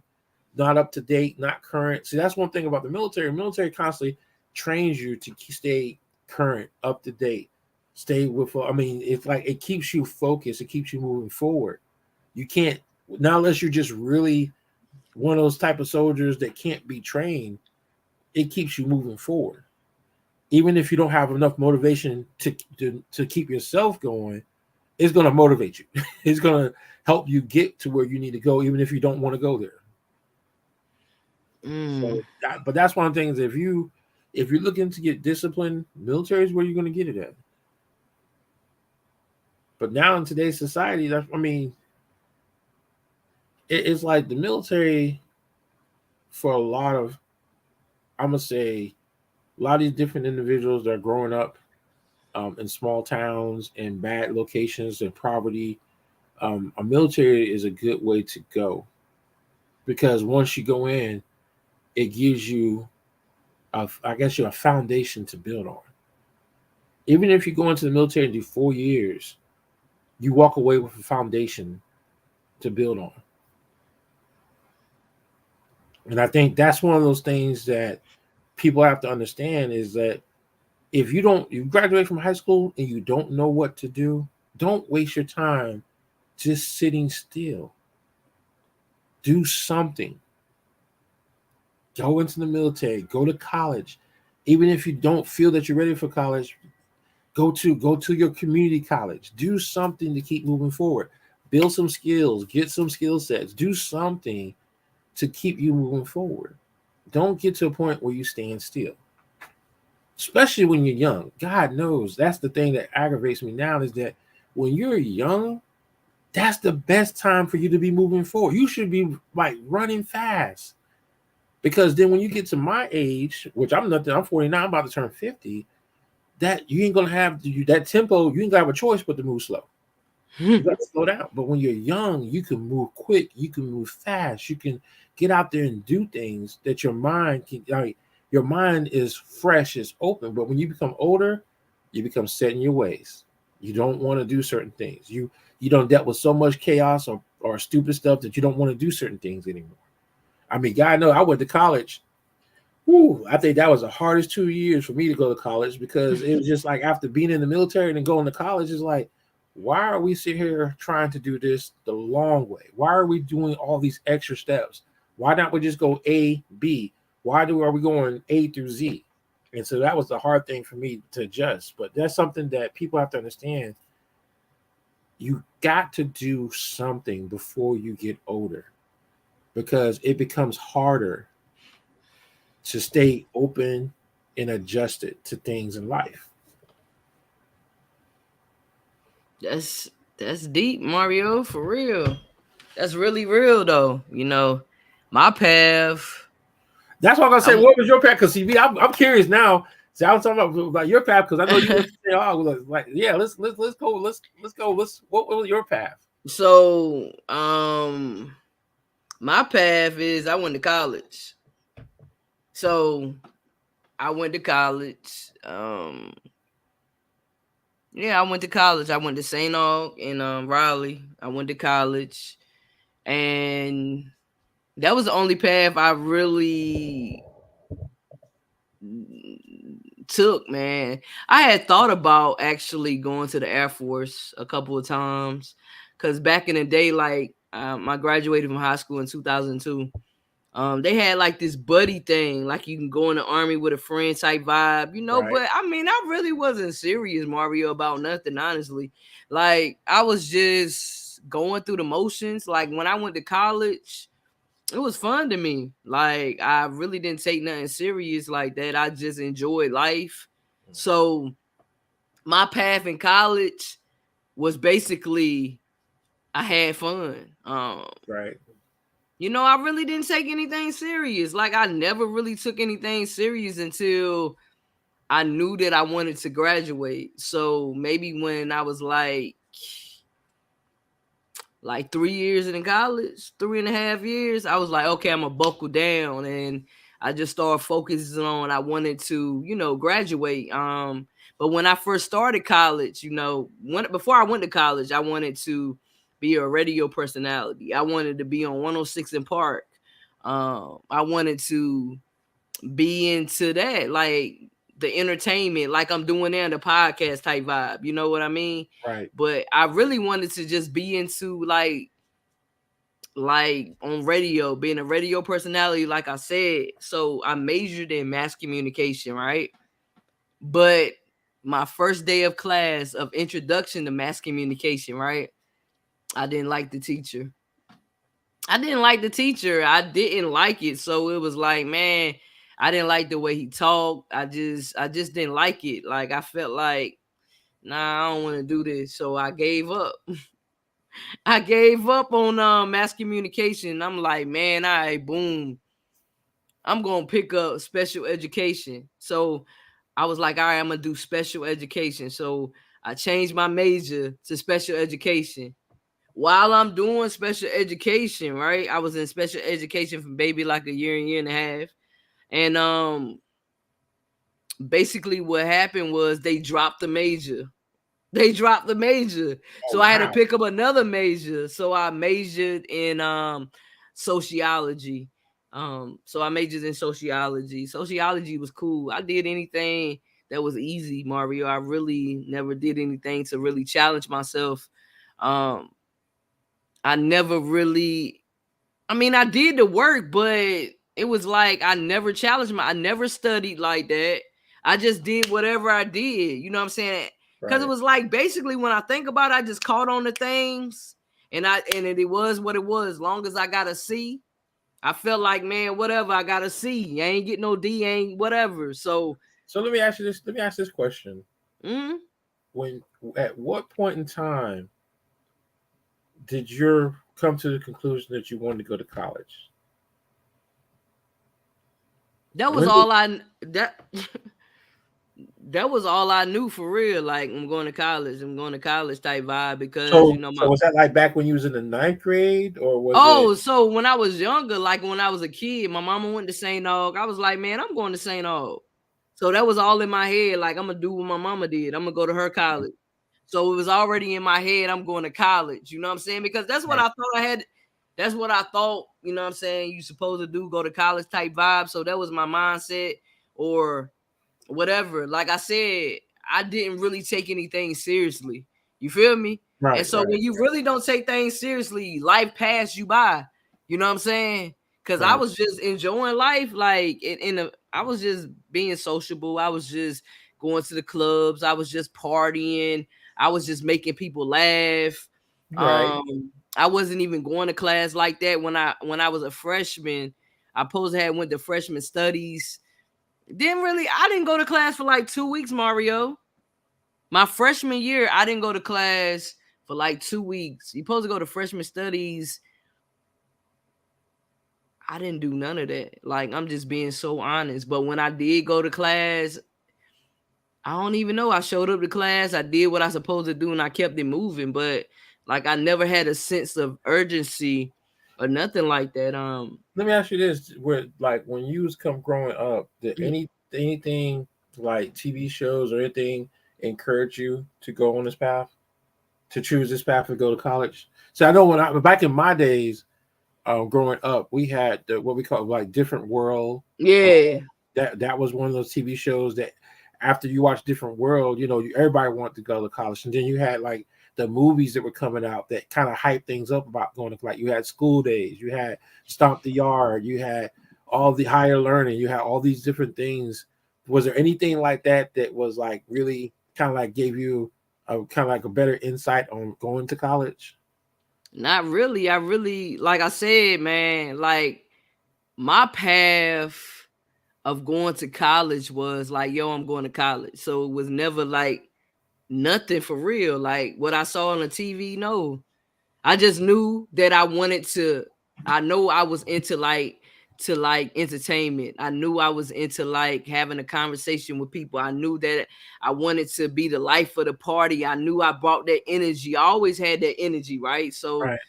not up to date, not current. See, that's one thing about the military. The military constantly trains you to stay current, up to date, stay with. I mean, it's like it keeps you focused. It keeps you moving forward. You can't, not unless you're just really one of those type of soldiers that can't be trained. It keeps you moving forward, even if you don't have enough motivation to keep yourself going. It's going to motivate you. It's going to help you get to where you need to go, even if you don't want to go there. Mm. So, but that's one of the things. If you're looking to get discipline, military is where you're going to get it at. But now in today's society, I mean, it's like the military for a lot of, I'm gonna say, a lot of these different individuals that are growing up in small towns and bad locations and poverty. A military is a good way to go because once you go in, it gives you, I guess, you a foundation to build on. Even if you go into the military and do 4 years, you walk away with a foundation to build on. And I think that's one of those things that people have to understand is that if you graduate from high school and you don't know what to do, don't waste your time just sitting still. Do something. Go into the military, go to college. Even if you don't feel that you're ready for college, go to your community college. Do something to keep moving forward. Build some skills, get some skill sets. Do something to keep you moving forward. Don't get to a point where you stand still. Especially when you're young. God knows that's the thing that aggravates me now is that when you're young, that's the best time for you to be moving forward. You should be like running fast. Because then when you get to my age, which I'm nothing, I'm 49, I'm about to turn 50, that you ain't gonna have that tempo, you ain't gonna have a choice but to move slow. You got to slow down. But when you're young, you can move quick, you can move fast, you can get out there and do things that your mind can. Your mind is fresh, it's open. But when you become older, you become set in your ways. You don't want to do certain things. You don't dealt with so much chaos or stupid stuff that you don't want to do certain things anymore. I mean, God knows I went to college. Whew, I think that was the hardest 2 years for me to go to college because it was just like after being in the military and then going to college is like, why are we sitting here trying to do this the long way? Why are we doing all these extra steps? Why not we just go A, B? Are we going A through Z? And so that was the hard thing for me to adjust. But that's something that people have to understand. You got to do something before you get older because it becomes harder to stay open and adjusted to things in life. That's that's deep, Mario, for real. That's really real though. My path. That's what I'm gonna say. I'm What was your path? Because see, I'm curious now. See, I was talking about your path because I know you would say, "Oh, like yeah, let's go, let's go, let's." What was your path? so my path is I went to college. So I went to college. Yeah, I went to college. I went to St. Aug in Raleigh. I went to college, and that was the only path I really took, man. I had thought about actually going to the Air Force a couple of times because back in the day, like I graduated from high school in 2002. They had like this buddy thing, like you can go in the army with a friend type vibe. Right. But I mean, I really wasn't serious, Mario, about nothing, honestly. Like I was just going through the motions. Like when I went to college, it was fun to me. Like I really didn't take nothing serious like that. I just enjoyed life. So my path in college was basically I had fun. Right. I really didn't take anything serious. Like I never really took anything serious until I knew that I wanted to graduate. So maybe when I was like 3 years in college, 3.5 years, I was like, okay, I'm gonna buckle down, and I just started focusing on I wanted to, graduate. But when I first started college, before I went to college, I wanted to be a radio personality. I wanted to be on 106 in Park. I wanted to be into that, like the entertainment, like I'm doing there, the podcast type vibe. You know what I mean? Right. But I really wanted to just be into like on radio, being a radio personality, like I said. So I majored in mass communication, right? But my first day of class of introduction to mass communication, right? I didn't like the teacher. I didn't like the teacher. I didn't like it. So it was like, man, I didn't like the way he talked. I just didn't like it. Like I felt like, nah, I don't want to do this. So I gave up. I gave up on mass communication. I'm like, man, all right, boom. I'm gonna pick up special education. So I was like, all right, I'm gonna do special education. So I changed my major to special education. While I'm doing special education, right? I was in special education for maybe like a year and a half. And basically what happened was they dropped the major. They dropped the major. Oh So I had to wow. pick up another major. So I majored in sociology. So I majored in sociology. Sociology was cool. I did anything that was easy, Mario. I really never did anything to really challenge myself. Um I never really, I mean, I did the work, but it was like I never studied like that. I just did whatever I did. You know what I'm saying? Because it Right. was like basically when I think about it, I just caught on to things, and it was what it was. As long as I got a C, I felt like, man, whatever, I got a C. I ain't get no D, ain't whatever. So, So let me ask you this. Let me ask this question. mm, When at what point in time did you come to the conclusion that you wanted to go to college? that was When did all I that that was all I knew for real. Like I'm going to college. I'm going to college type vibe because so my so was that like back when you was in the ninth grade, or was it? oh, so when I was younger, like when I was a kid, my mama went to St. Aug. I was like, man, I'm going to St. Aug. So that was all in my head. Like I'm gonna do what my mama did. I'm gonna go to her college. So it was already in my head. I'm going to college. You know what I'm saying? Because that's what Right. I thought I had. That's what I thought. You know what I'm saying? You supposed to do, go to college type vibe. So that was my mindset, or whatever. Like I said, I didn't really take anything seriously. You feel me? And Right. so Right. when you really don't take things seriously, life passed you by. You know what I'm saying? Cause I Right. was just enjoying life, like I was just being sociable. I was just going to the clubs. I was just partying. I was just making people laugh. Right. I wasn't even going to class like that when I was a freshman. I supposed to have went to freshman studies. I didn't go to class for like 2 weeks, Mario. My freshman year, I didn't go to class for like 2 weeks. You supposed to go to freshman studies. I didn't do none of that. Like, I'm just being so honest. But when I did go to class, I don't even know. I showed up to class, I did what I supposed to do, and I kept it moving. But like I never had a sense of urgency or nothing like that. Let me ask you this: where like when you was come growing up, did anything like TV shows or anything encourage you to go on this path, to choose this path to go to college? So I know when I back in my days, growing up, we had what we call like Different World. Uh, Yeah. that was one of those TV shows that after you watch Different World, everybody wanted to go to college, and then you had like the movies that were coming out that kind of hyped things up about going to like you had School Days, you had Stomp the Yard, you had all the Higher Learning, you had all these different things. Was there anything like that was like really kind of like gave you a kind of like a better insight on going to college? Not really. I really, like I said, man, like my path of going to college was like, yo, I'm going to college. So it was never like nothing for real. Like what I saw on the TV, no. I just knew that I wanted to, I know I was into like to like entertainment. I knew I was into like having a conversation with people. I knew that I wanted to be the life of the party. I knew I brought that energy. I always had that energy, right? So Right.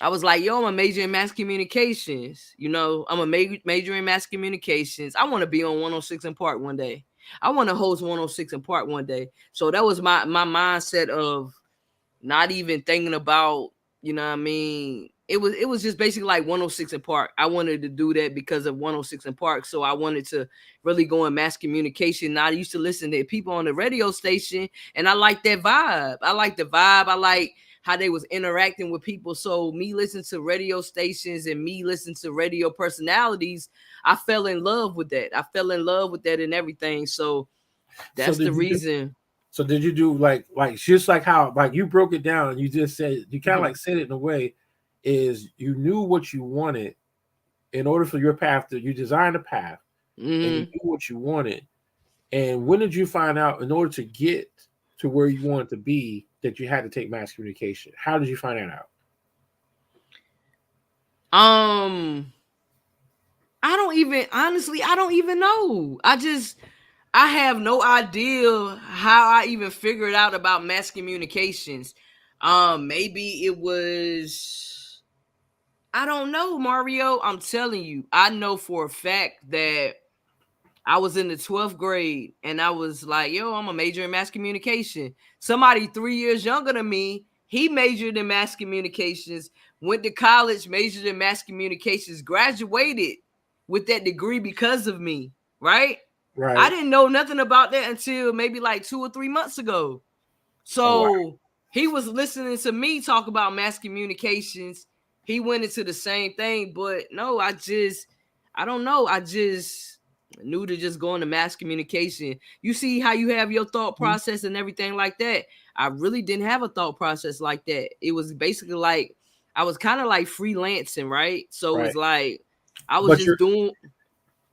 I was like, yo, I'm a major in mass communications. I'm a major in mass communications. I want to be on 106 in Park one day. I want to host 106 in Park one day. So that was my mindset of not even thinking about, you know what I mean? It was just basically like 106 in Park. I wanted to do that because of 106 in Park. So I wanted to really go in mass communication. Now I used to listen to people on the radio station, and I like that vibe. I like the vibe. I like how they was interacting with people. So me listening to radio stations and me listening to radio personalities, I fell in love with that. I fell in love with that and everything. So So that's the reason. So did you do like just like how like you broke it down and you just said you kind of Mhm. like said it in a way is you knew what you wanted in order for your path to you designed a path and you Mhm. knew what you wanted. And when did you find out in order to get to where you wanted to be that you had to take mass communication? How did you find that out? Um, I don't even honestly, I don't even know. I have no idea how I even figured out about mass communications. Maybe it was, I don't know, Mario. I'm telling you, I know for a fact that I was in the 12th grade and I was like, yo, I'm a major in mass communication. Somebody 3 years younger than me, he majored in mass communications, went to college, majored in mass communications, graduated with that degree because of me, right? I Right. didn't know nothing about that until maybe like 2 or 3 months ago. Oh wow. So he was listening to me talk about mass communications. He went into the same thing, but no, I don't know. I just knew to just go into mass communication. You see how you have your thought Mhm. process and everything like that. I really didn't have a thought process like that. It was basically like I was kind of like freelancing, right? So it Right. was like I was But just your doing,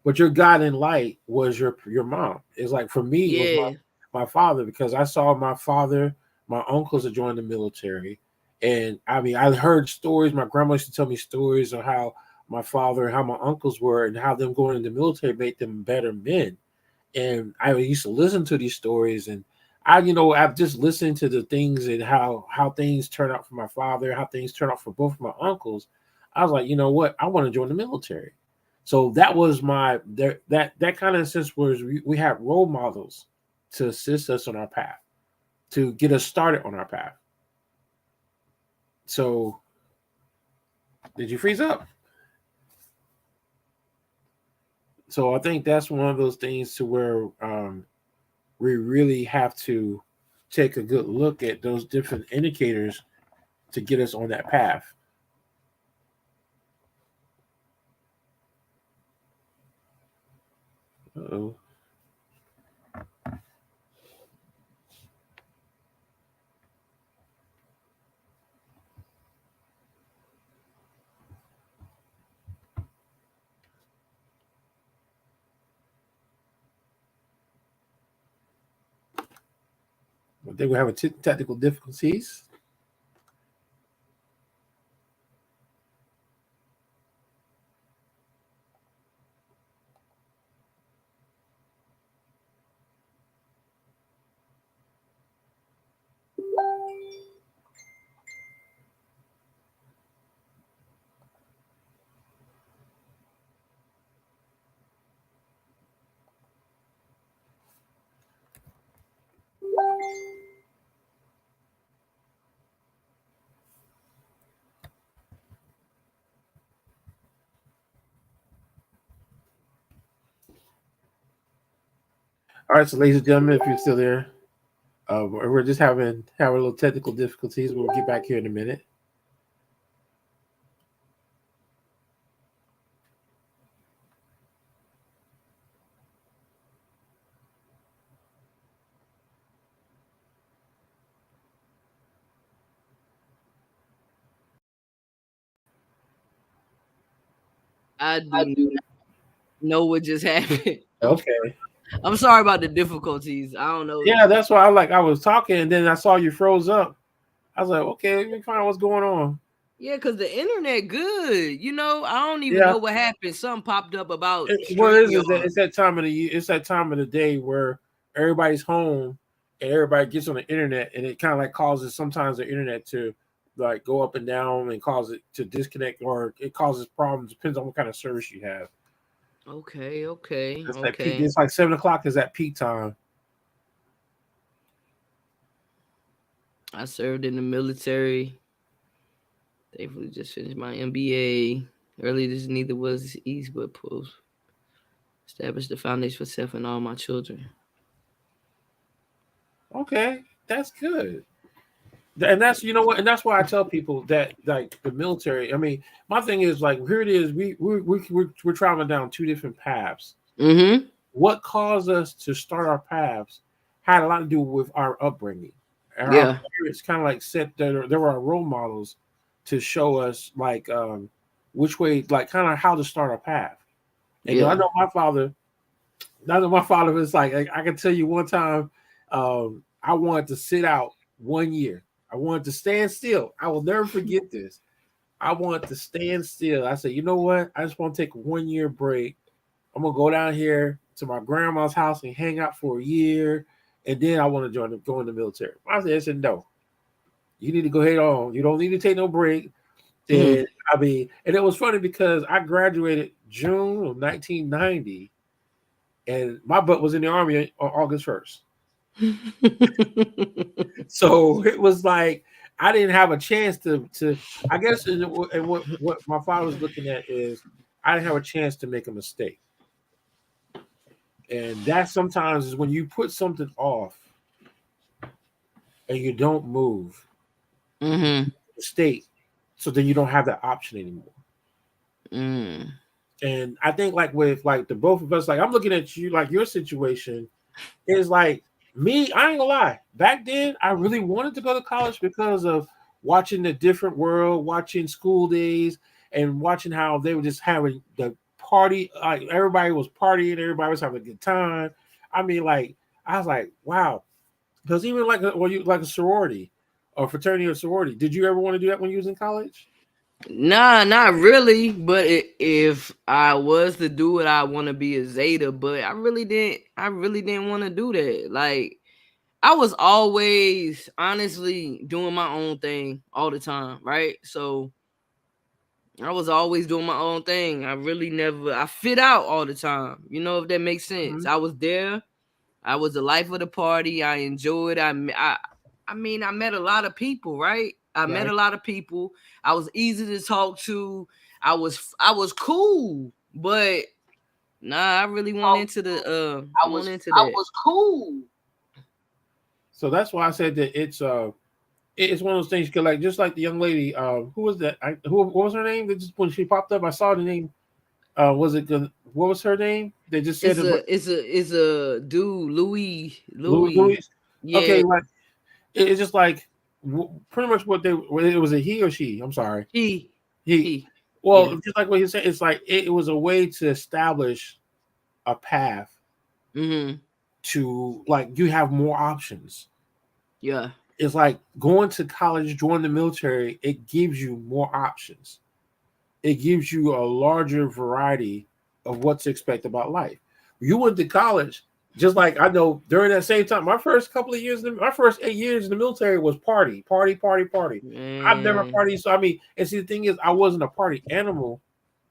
but your guiding light was your mom. It's like for me, it was yeah. my father because I saw my father, my uncles had joined the military, and I mean I heard stories. My grandma used to tell me stories of how my father and how my uncles were and how them going in the military made them better men. And I used to listen to these stories and I've just listened to the things and how things turn out for my father, how things turn out for both of my uncles. I was like, you know what, I want to join the military. So that was my there that kind of sense was we have role models to assist us on our path, to get us started on our path. So did you freeze up? So I think that's one of those things to where we really have to take a good look at those different indicators to get us on that path. Uh-oh. I think we're having technical difficulties. All right, so ladies and gentlemen, if you're still there, we're just having a little technical difficulties. We'll get back here in a minute. I do not know what just happened. Okay. I'm sorry about the difficulties. I don't know. Yeah, that's why I was talking and then I saw you froze up. I was like, okay, let me find out what's going on. Yeah, cause the internet good. I don't even Yeah. know what happened. Something popped up about What it is that StreamYard. it's that time of the year, it's that time of the day where everybody's home and everybody gets on the internet, and it kind of like causes sometimes the internet to like go up and down and cause it to disconnect, or it causes problems. Depends on what kind of service you have. Okay, okay, It's that peak. okay. It's like 7 o'clock is that peak time. I served in the military. Thankfully, just finished my MBA. Early this neither was east but post. Established the foundation for self and all my children. Okay, that's good. And that's you know what, and that's why I tell people that like the military. I mean, my thing is like here it is. We're traveling down two different paths. Mm-hmm. What caused us to start our paths? had a lot to do with our upbringing. And our Yeah. parents kind of like set there were our role models to show us like which way, like kind of how to start a path. And Yeah. I know my father was like, I can tell you one time, I wanted to sit out 1 year. I wanted to stand still. I will never forget this. I wanted to stand still. I said, you know what? I just want to take a 1 year break. I'm gonna go down here to my grandma's house and hang out for a year, and then I want to go in the military. I said, no, you need to go ahead on. You don't need to take no break. Mhm. And and it was funny because I graduated June of 1990, and my butt was in the army on August 1st. So it was like I didn't have a chance to. I guess and what my father was looking at is I didn't have a chance to make a mistake, and that sometimes is when you put something off and you don't move Mhm. the state, so then you don't have that option anymore. Mm. And I think like with like the both of us, like I'm looking at you, like your situation is like me. I ain't gonna lie. Back then, I really wanted to go to college because of watching the different world, watching school days, and watching how they were just having the party. Like everybody was partying, everybody was having a good time. I mean, like I was like, wow. Because even like you like a sorority or fraternity or sorority, did you ever want to do that when you was in college? Nah, not really. But if I was to do it, I want to be a Zeta. But I really didn't. I really didn't want to do that. Like I was always honestly doing my own thing all the time, right? So I was always doing my own thing. I really never. I fit out all the time. You know if that makes sense. Mhm. I was there. I was the life of the party. I enjoyed. I mean, I met a lot of people, right? I met Right. a lot of people. I was easy to talk to. I was cool, but nah, I really went Talk into the to. I went into that. I was cool. So that's why I said that it's one of those things. Cause like just like the young lady, who was that? What was her name? That just when she popped up, I saw the name. Was it what was her name? They just said It's it. a dude, Louis Louis. Louis. Yeah, Okay, like it's just like pretty much what they. It was a he or she. I'm sorry. he He. he. Well, Yeah. just like what he said, it's like it was a way to establish a path Mhm. to like you have more options. Yeah. It's like going to college, join the military. It gives you more options. It gives you a larger variety of what to expect about life. You went to college, just like I know during that same time, my first couple of years, my first 8 years in the military was party, party, party, party. I've never Man. partied, so I mean, and see, the thing is, I wasn't a party animal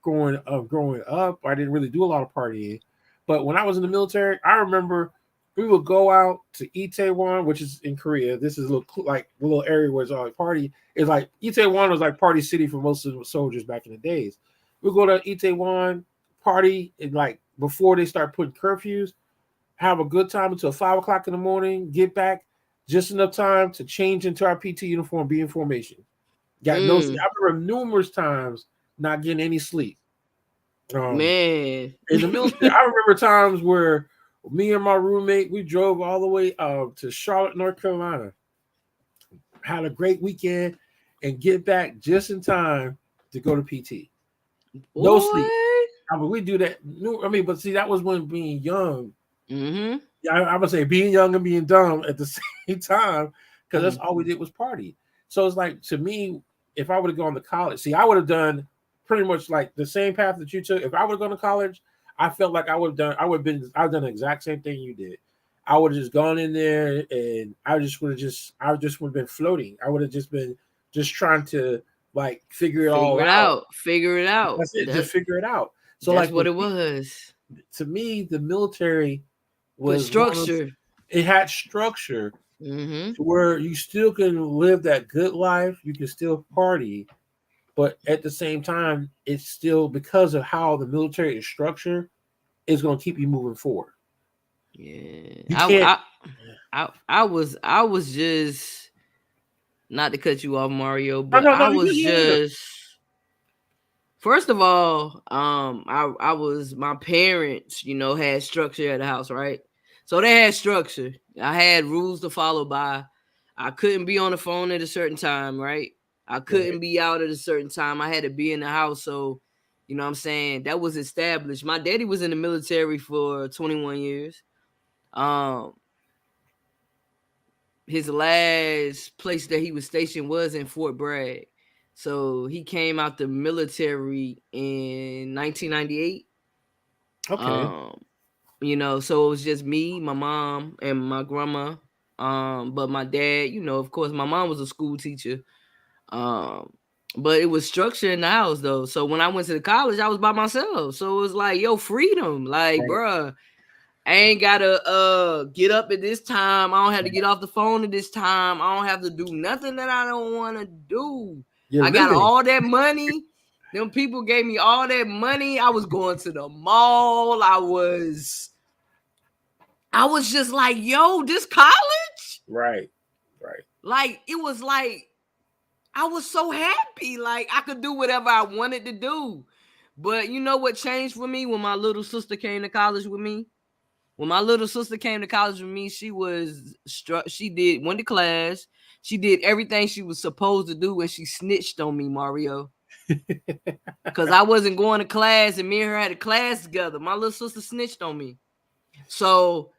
growing up. Growing up, I didn't really do a lot of partying, but when I was in the military, I remember we would go out to Itaewon, which is in Korea. This is a little like a little area where it's all like party. It's like Itaewon was like party city for most of the soldiers back in the days. We go to Itaewon, party, and like before they start putting curfews, have a good time until 5 o'clock in the morning. Get back just enough time to change into our PT uniform, be in formation. Got no sleep. Mm. I remember numerous times not getting any sleep. Um, Man. in the military, I remember times where me and my roommate we drove all the way to Charlotte, North Carolina, had a great weekend, and get back just in time to go to PT. No sleep. Boy. I mean, we do that. I mean, but see, that was when being young. Mhm. Yeah, I would say being young and being dumb at the same time, because that's Mm. all we did was party. So it's like to me, if I would have gone to college, see, I would have done pretty much like the same path that you took. If I would have gone to college, I felt like I've done the exact same thing you did. I would have just gone in there and I just would have been floating. I would have just been just trying to like figure it all Figure it out. out. Figure it out. That's it, just figure it out. So That's like what with it was. to me, the military Put was one of structure. it had structure Mhm. to where you still can live that good life, you can still party, but at the same time, it's still because of how the military is structured, it's going to keep you moving forward. Yeah. You can't. I was just not to cut you off, Mario, No, but no, I no. was You're good. just first of all, I was my parents, had structure at the house, right? So they had structure. I had rules to follow by. I couldn't be on the phone at a certain time, right? I Right. couldn't be out at a certain time. I had to be in the house. So, you know what I'm saying? That was established. My daddy was in the military for 21 years. Um, his last place that he was stationed was in Fort Bragg. So he came out the military in 1998. Okay. Um, so it was just me, my mom, and my grandma. But my dad, of course, my mom was a school teacher. Um, but it was structure in the house though. So when I went to the college, I was by myself. So it was like, yo, freedom. Like, Right. bruh, I ain't gotta get up at this time. I don't have to get off the phone at this time. I don't have to do nothing that I don't want to do. You're I got living. all that money. Them people gave me all that money. I was going to the mall. I was just like, yo, this college? Right. Right. Like, it was like, I was so happy. Like, I could do whatever I wanted to do. But you know what changed for me when my little sister came to college with me? When my little sister came to college with me, she went to class. She did everything she was supposed to do, and she snitched on me, Mario. Because I wasn't going to class, and me and her had a class together. My little sister snitched on me. So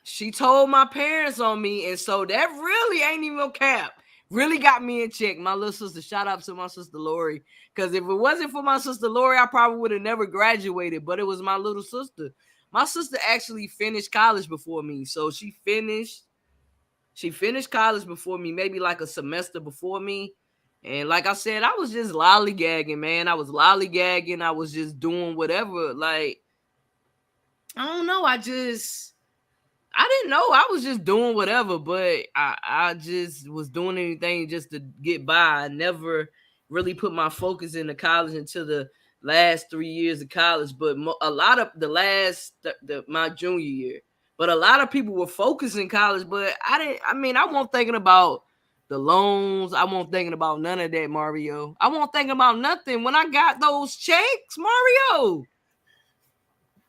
she told my parents on me, and so that really ain't even no cap. Really got me in check. My little sister, shout out to my sister Lori. Because if it wasn't for my sister Lori, I probably would have never graduated. But it was my little sister. My sister actually finished college before me. So she finished college before me, maybe like a semester before me. And like I said, I was just lollygagging, man. I was lollygagging. I was just doing whatever. Like, I don't know. I didn't know. I was just doing whatever, but I just was doing anything just to get by. I never really put my focus into college until the last 3 years of college, but a lot of the my junior year. But a lot of people were focused in college, but I didn't. I mean, I wasn't thinking about the loans. I wasn't thinking about none of that, Mario. I wasn't thinking about nothing when I got those checks, Mario.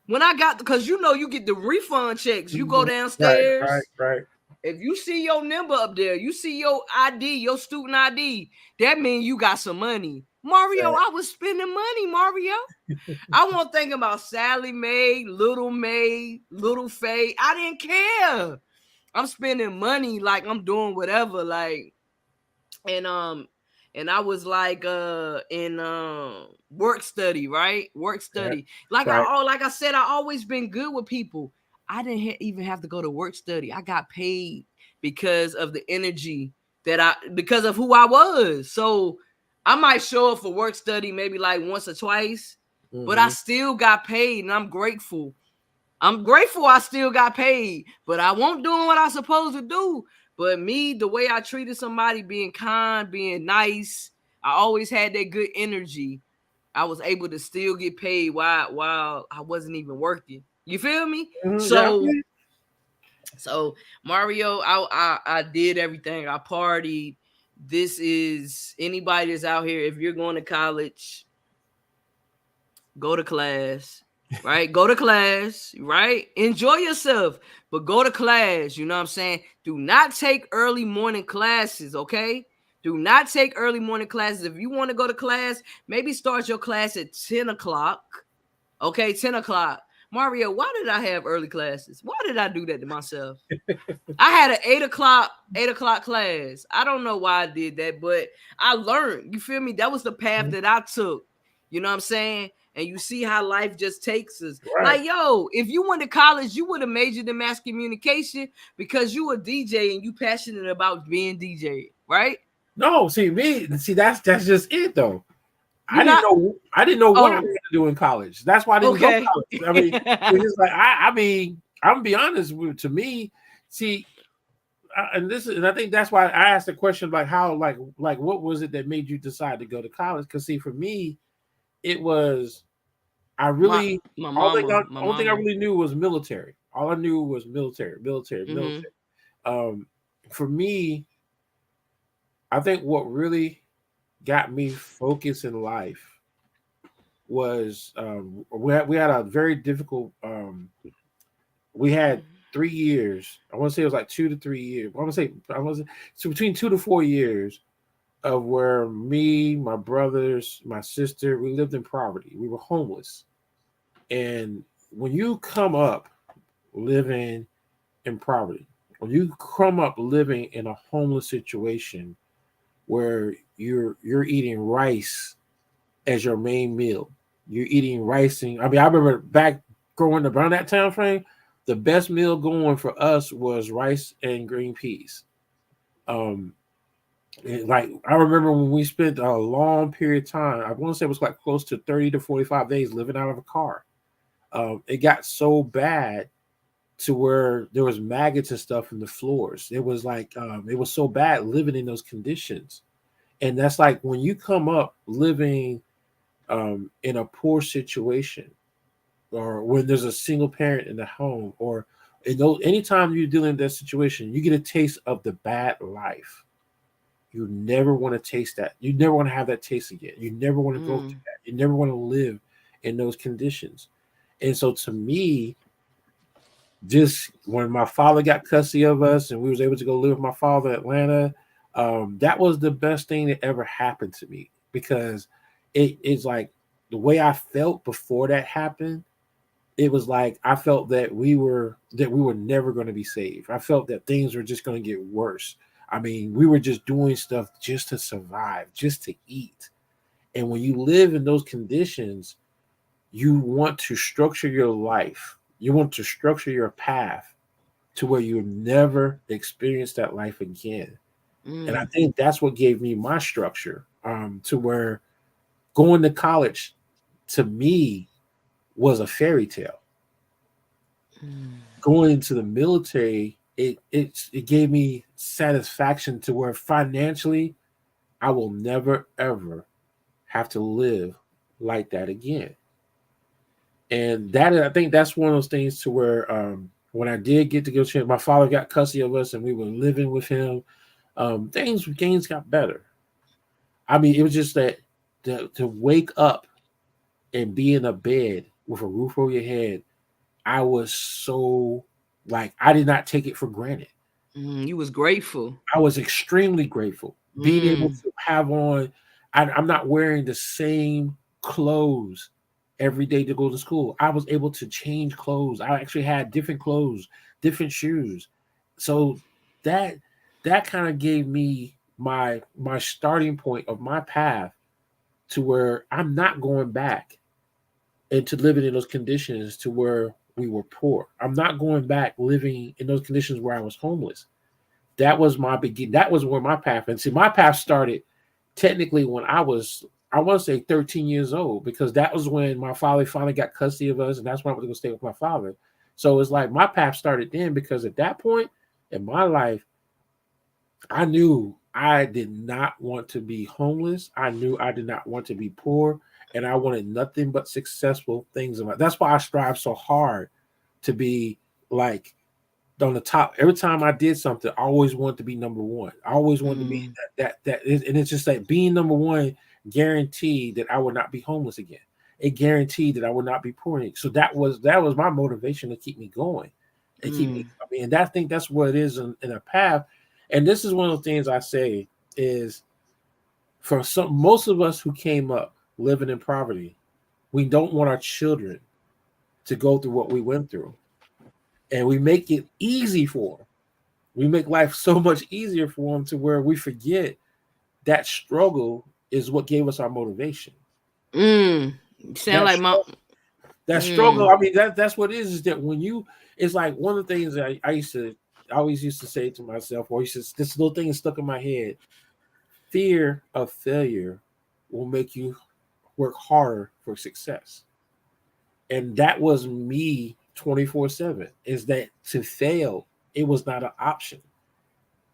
When I got, because you get the refund checks. You go Right. Right. downstairs. Right. If you see your number up there, you see your ID, your student ID, that means you got some money. Mario, Right. I was spending money, Mario. I wasn't thinking about Sally Mae, Little Faye. I didn't care. I'm spending money like I'm doing whatever. Like, and I was like in work study, right? Work Right. study. Like Right. I said, I always been good with people. I didn't even have to go to work study. I got paid because of the energy because of who I was. So I might show up for work study maybe like once or twice, but I Mm-hmm. still got paid, and I'm grateful. I'm grateful I still got paid, but I won't doing what I supposed to do. But me, the way I treated somebody, being kind, being nice, I always had that good energy. I was able to still get paid while I wasn't even working. You feel me? Mm-hmm. Yeah. So Mario, I did everything. I partied. This is anybody that's out here. If you're going to college, go to class, right? Go to class, right? Enjoy yourself, but go to class. You know what I'm saying? Do not take early morning classes, okay? Do not take early morning classes. If you want to go to class, maybe start your class at 10 o'clock. Okay, 10 o'clock. Mario, why did I have early classes? Why did I do that to myself? I had an 8 o'clock class. I don't know why I did that, but I learned. You feel me? That was the path that I took. You know what I'm saying? And you see how life just takes us. Right. Like, yo, if you went to college, you would have majored in mass communication because you a DJ and you passionate about being DJ, right? No, see me. See that's just it though. You not. I didn't know what I was Oh, going to do in college. That's why I didn't go to okay. college. I mean, it's just like I mean, I'm gonna be honest with to me. See, and I think that's why I asked the question like how like what was it that made you decide to go to college? Because see, for me, it was I my really my mama, my only thing I mama. really knew was military. All I knew was Mm-hmm. military. Um, for me, I think what really got me focused in life was we had a very difficult we had 3 years. I want to say it was like 2 to 3 years. I want to say so between 2 to 4 years of where me, my brothers, my sister, we lived in poverty. We were homeless. And when you come up living in poverty, when you come up living in a homeless situation where you're eating rice as your main meal, you're eating rice. And I mean, I remember back growing up around that time frame, the best meal going for us was rice and green peas. Um, like I remember when we spent a long period of time, I want to say it was like close to 30 to 45 days living out of a car. It got so bad to where there was maggots and stuff in the floors. It was like it was so bad living in those conditions. And that's like when you come up living in a poor situation, or when there's a single parent in the home, or anytime you're dealing with that situation, you get a taste of the bad life. You never want to taste that. You never want to have that taste again. You never want to go through Mm. that. You never want to live in those conditions. And so to me, just when my father got custody of us and we was able to go live with my father in Atlanta, that was the best thing that ever happened to me, because it's like the way I felt before that happened. It was like I felt that we were never going to be saved. I felt that things were just going to get worse. I mean, we were just doing stuff just to survive, just to eat. And when you live in those conditions, you want to structure your life. You want to structure your path to where you never experience that life again. And I Mm. think that's what gave me my structure, to where going to college to me was a fairy tale. Mm. Going into the military, it gave me satisfaction to where financially I will never ever have to live like that again. And I think that's one of those things to where when I did get to go to my father got custody of us and we were living with him, things got better. I mean, it was just that to wake up and be in a bed with a roof over your head, I was so like I did not take it for granted. Mm. You was grateful. I was extremely grateful being able Mm. to have on. I'm not wearing the same clothes every day to go to school. I was able to change clothes. I actually had different clothes, different shoes. So that that kind of gave me my starting point of my path to where I'm not going back into living in those conditions to where we were poor. I'm not going back living in those conditions where I was homeless. That was my begin. That was where my path. And see, my path started technically when I want to say 13 years old, because that was when my father finally got custody of us, and that's when I was going to stay with my father. So it's like my path started then, because at that point in my life, I knew I did not want to be homeless. I knew I did not want to be poor, and I wanted nothing but successful things in life. That's why I strive so hard to be like on the top. Every time I did something, I always wanted to be number one. I always wanted to be Mm. and it's just that being number one guaranteed that I would not be homeless again. It guaranteed that I would not be poor again. So that was my motivation to keep me going, and keep me. Mm. I mean, and I think that's what it is in a path. And this is one of the things I say is for most of us who came up living in poverty, we don't want our children to go through what we went through, and we make it easy for them. We make life so much easier for them to where we forget that struggle is what gave us our motivation. Mm. Sound That like my. struggle, that struggle. Mm. I mean, that's what it is. Is that when you, it's like one of the things that I always used to say to myself, or this little thing is stuck in my head. Fear of failure will make you work harder for success, and that was me 24/7. Is that to fail? It was not an option.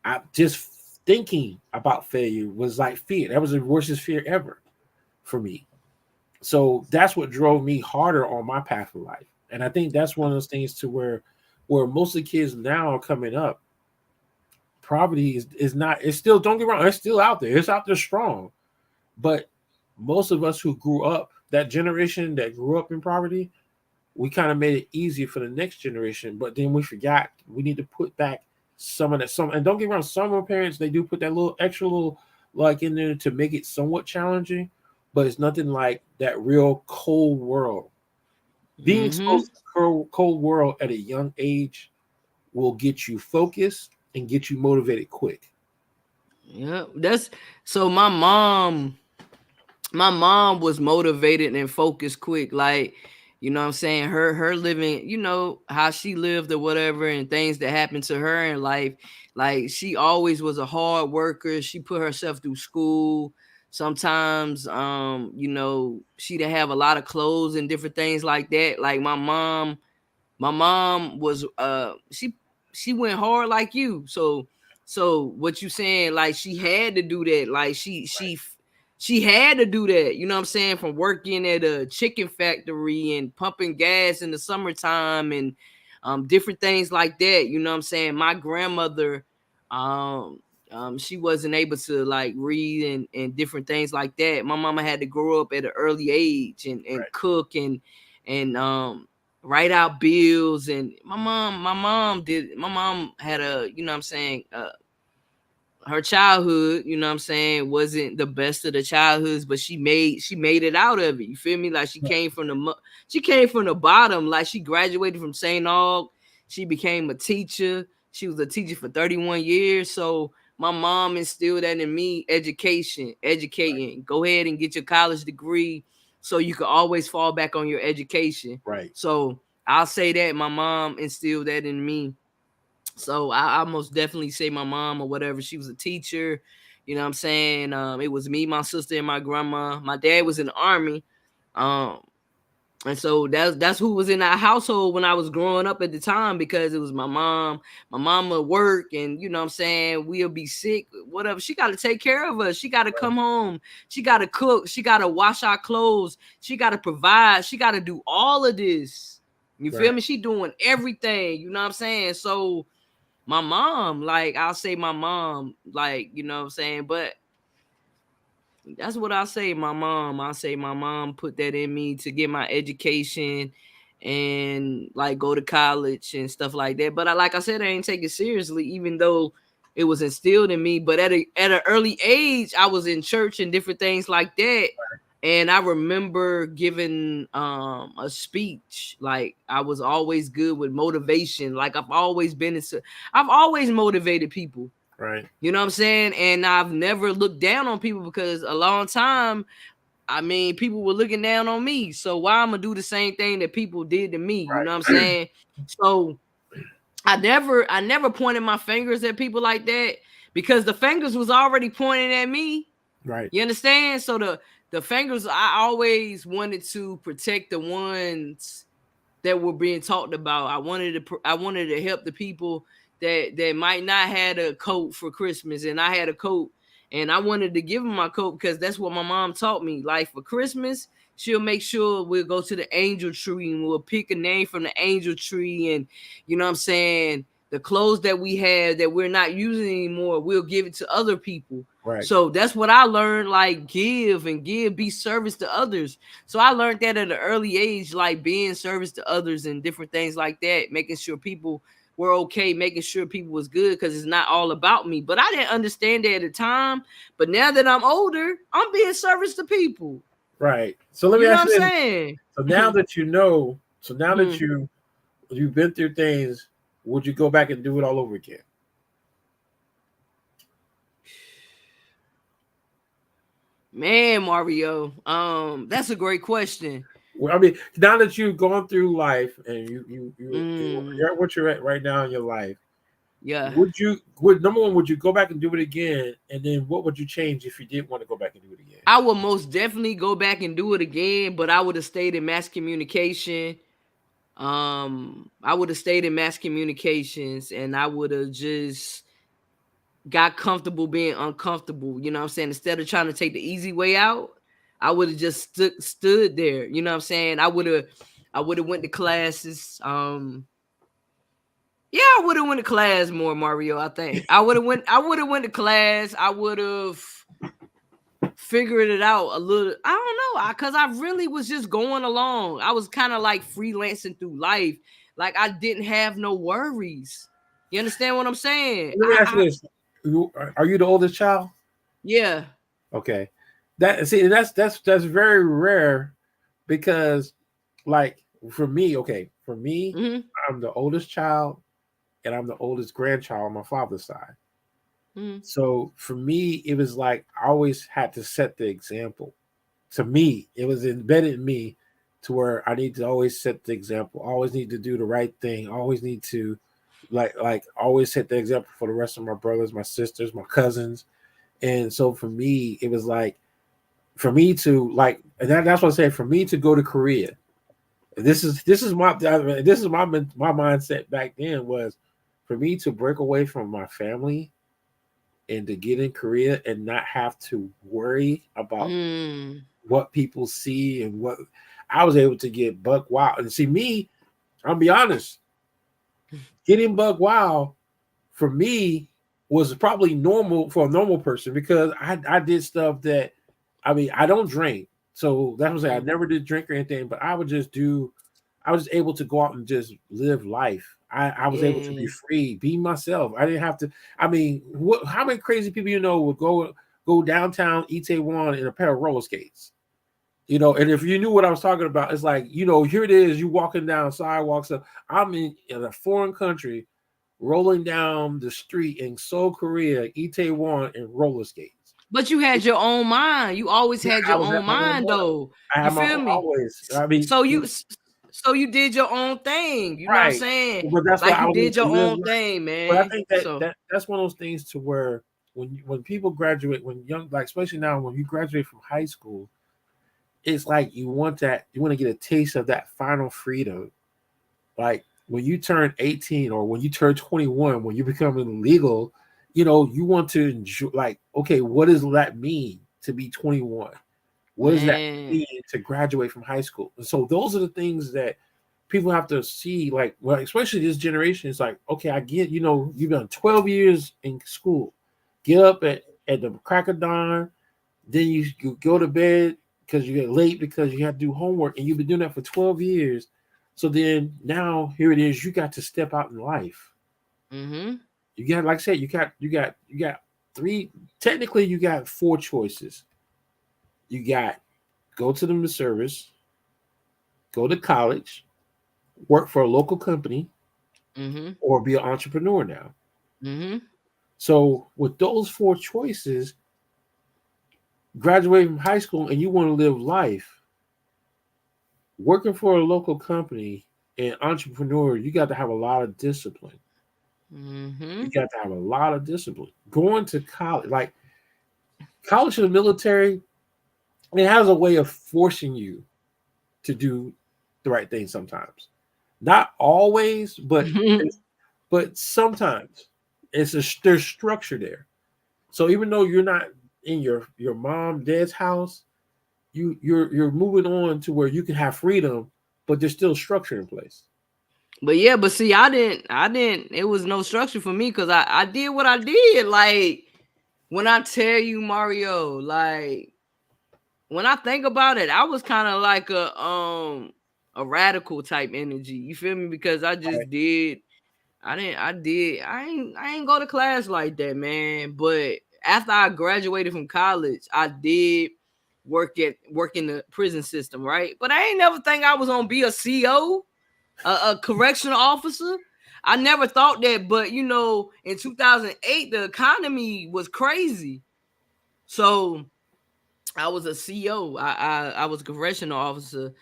I just thinking about failure was like fear. That was the worstest fear ever for me. So that's what drove me harder on my path of life. And I think that's one of those things to where most of the kids now are coming up, poverty is not, it's still, don't get wrong, it's still out there. It's out there strong. But most of us who grew up, that generation that grew up in poverty, we kind of made it easier for the next generation, but then we forgot we need to put back some of that. Some, and don't get me wrong, some of our parents, they do put that little extra little like in there to make it somewhat challenging, but it's nothing like that real cold world. Being Mm-hmm. exposed to the cold world at a young age will get you focused and get you motivated quick. Yeah, that's so. My mom was motivated and focused quick, like, you know what I'm saying, her living, how she lived or whatever, and things that happened to her in life. Like, she always was a hard worker. She put herself through school. Sometimes she didn't have a lot of clothes and different things like that. Like, my mom was she went hard like you. So what you saying, like, she had to do that. Like, she had to do that, you know what I'm saying, from working at a chicken factory and pumping gas in the summertime and different things like that, you know what I'm saying. My grandmother, um she wasn't able to, like, read and different things like that. My mama had to grow up at an early age and Right, cook and write out bills. And my mom had a, you know what I'm saying, her childhood, you know what I'm saying, wasn't the best of the childhoods, but she made it out of it. You feel me? Like, she came from the bottom. Like, she graduated from St. Aug. She became a teacher. She was a teacher for 31 years. So my mom instilled that in me: education, educating. Go ahead and get your college degree so you can always fall back on your education. right, So I'll say that my mom instilled that in me. So I most definitely say my mom or whatever. She was a teacher. You know what I'm saying? It was me, my sister, and my grandma. My dad was in the army. Um, and so that's who was in our household when I was growing up at the time, because it was my mom. My mama work, and you know what I'm saying, we'll be sick, whatever. She got to take care of us. She got to come home. She got to cook. She got to wash our clothes. She got to provide. She got to do all of this. You feel right, me? She doing everything. You know what I'm saying? So my mom, like, I'll say my mom, like, you know what I'm saying, but that's what I say. My mom, I say my mom put that in me to get my education and, like, go to college and stuff like that. But like I said, I ain't take it seriously, even though it was instilled in me. But at an early age, I was in church and different things like that. And I remember giving a speech. Like, I was always good with motivation. Like, I've always motivated people. right, You know what I'm saying? And I've never looked down on people, because a long time, I mean, people were looking down on me. So why I'm gonna do the same thing that people did to me? You know what I'm right, saying? So I never pointed my fingers at people like that, because the fingers was already pointing at me. right, You understand? So the fingers, I always wanted to protect the ones that were being talked about. I wanted to help the people that might not had a coat for Christmas, and I had a coat, and I wanted to give them my coat, because that's what my mom taught me. Like, for Christmas, she'll make sure we'll go to the angel tree and we'll pick a name from the angel tree, and you know what I'm saying, the clothes that we have that we're not using anymore, we'll give it to other people. right, So that's what I learned, like, give and give, be service to others. So I learned that at an early age, like, being service to others and different things like that, making sure people were okay, making sure people was good, because it's not all about me. But I didn't understand that at the time. But now that I'm older, I'm being service to people. right. So let me You know ask what I'm you this. saying? So now that you know, so now that Mhm. you've been through things, would you go back and do it all over again? Man, Mario, that's a great question. Well, I mean, now that you've gone through life and Mm, you're at what you're at right now in your life, yeah. would number one, would you go back and do it again? And then what would you change if you did want to go back and do it again? I would most definitely go back and do it again, but I would have stayed in mass communication. I would have stayed in mass communications, and I would have just got comfortable being uncomfortable. You know what I'm saying? Instead of trying to take the easy way out, I would have just stood there. You know what I'm saying? I would have went to classes. Yeah, I would have went to class more, Mario. I think I would have went to class. I would have figured it out a little. I don't know, because I really was just going along. I was kind of like freelancing through life. Like I didn't have no worries. You understand what I'm saying? Let me ask you this: are you the oldest child? Yeah. Okay, that see that's very rare because like for me, okay, for me, Mm-hmm. I'm the oldest child and I'm the oldest grandchild on my father's side. Mm-hmm. So for me, it was like I always had to set the example. To me, it was embedded in me to where I need to always set the example. Always need to do the right thing. Always need to like always set the example for the rest of my brothers, my sisters, my cousins. And so for me, it was like for me to like, and that's what I say. For me to go to Korea, this is my mindset back then was for me to break away from my family and to get in Korea and not have to worry about Mm. what people see and what I was able to get buck wild. And see me, I'll be honest, getting buck wild for me was probably normal for a normal person because I did stuff that I mean I don't drink. So that was like I Mm. never did drink or anything, but I was able to go out and just live life. I was able to be Yeah. free, be myself. I didn't have to. I mean, how many crazy people you know would go downtown Itaewon in a pair of roller skates? You know, and if you knew what I was talking about, it's like here it is. You walking down sidewalks. I'm in a foreign country, rolling down the street in Seoul, Korea, Itaewon, and roller skates. But you had your own mind. You always Yeah, had I your was at own my own mind, mind. though. I You had my feel own me? always. I mean, So you did your own thing. You know what I'm right. saying? But that's why Like I you wanted did to your live own life. thing, But I man. think So that's one of those things to where when people graduate, when young, like especially now when you graduate from high school, it's like you want to get a taste of that final freedom. Like when you turn 18 or when you turn 21, when you become legal, you want to enjoy, like, okay, what does that mean to be 21? What does that man. mean to graduate from high school? And so those are the things that people have to see, like, well, especially this generation. It's like, okay, I get, you've done 12 years in school, get up at the crack of dawn, then you go to bed because you get late because you have to do homework, and you've been doing that for 12 years. So then now here it is, you got to step out in life. Mm-hmm. You got, like I said, you got three, technically you got four choices. You got go to the service, go to college, work for a local company, Mm-hmm. or be an entrepreneur now. Mm-hmm. So with those four choices, graduate from high school and you want to live life, working for a local company and entrepreneur, you got to have a lot of discipline. Mm-hmm. You got to have a lot of discipline. Going to college, like college in the military, it has a way of forcing you to do the right thing sometimes. Not always, but sometimes there's structure there. So even though you're not in your mom dad's house, you're moving on to where you can have freedom, but there's still structure in place. But yeah, but see, I didn't. It was no structure for me because I did what I did. Like when I tell you, Mario, like when I think about it, I was kind of like a radical type energy. You feel me? Because I Right. just did. I didn't. I did. I ain't go to class like that, man. But after I graduated from college, I did work in the prison system, right? But I ain't never think I was gonna be a CO, a correctional officer. I never thought that. But in 2008, the economy was crazy, so I was a CO. I was a correctional officer,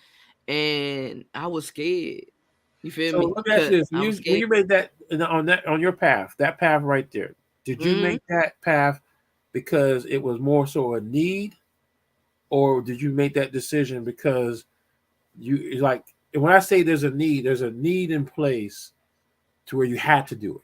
and I was scared. You feel So me? let me ask Cause you this: I was when scared. you made on your path, that path right there, did you Mm-hmm. make that path because it was more so a need, or did you make that decision because you like when I say there's a need in place to where you had to do it.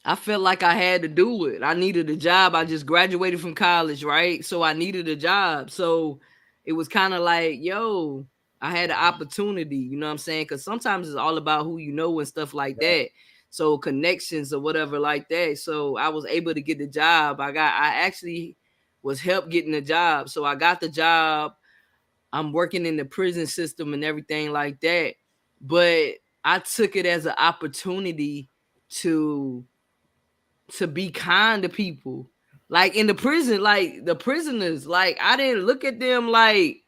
I felt like I had to do it. I needed a job. I just graduated from college, right? So I needed a job. So it was kind of like, yo, I had an opportunity, you know what I'm saying? Because sometimes it's all about who you know and stuff like that. So connections or whatever like that. So I was able to get the job. I actually was help getting a job. So I got the job. I'm working in the prison system and everything like that. But I took it as an opportunity to be kind to people. Like in the prison, like the prisoners, like I didn't look at them like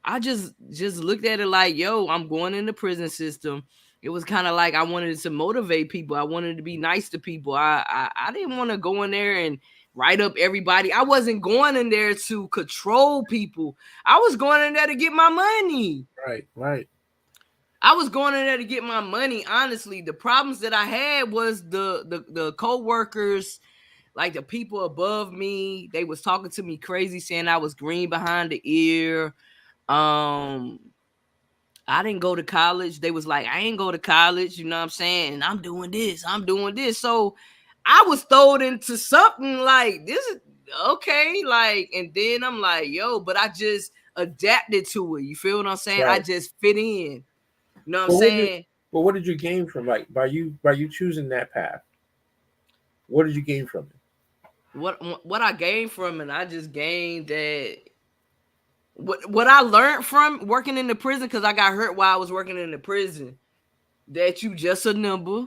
I just looked at it like, yo, I'm going in the prison system. It was kind of like I wanted to motivate people. I wanted to be nice to people. I didn't want to go in there and write up everybody. I wasn't going in there to control people. I was going in there to get my money. Right, right. I was going in there to get my money. Honestly, the problems that I had was the co-workers, like the people above me. They was talking to me crazy, saying I was green behind the ear. Um, I didn't go to college. They was like, I ain't go to college, you know what I'm saying? And I'm doing this, I'm doing this. So I was thrown into something like this is okay, like, and then I'm like, yo, but I just adapted to it. You feel what I'm saying? I Right. just fit in. You know what I'm But what did saying? but what did you gain from, like, by you choosing that path? What did you gain from it? What I gained from it, I just gained that what I learned from working in the prison, because I got hurt while I was working in the prison, that you just a number.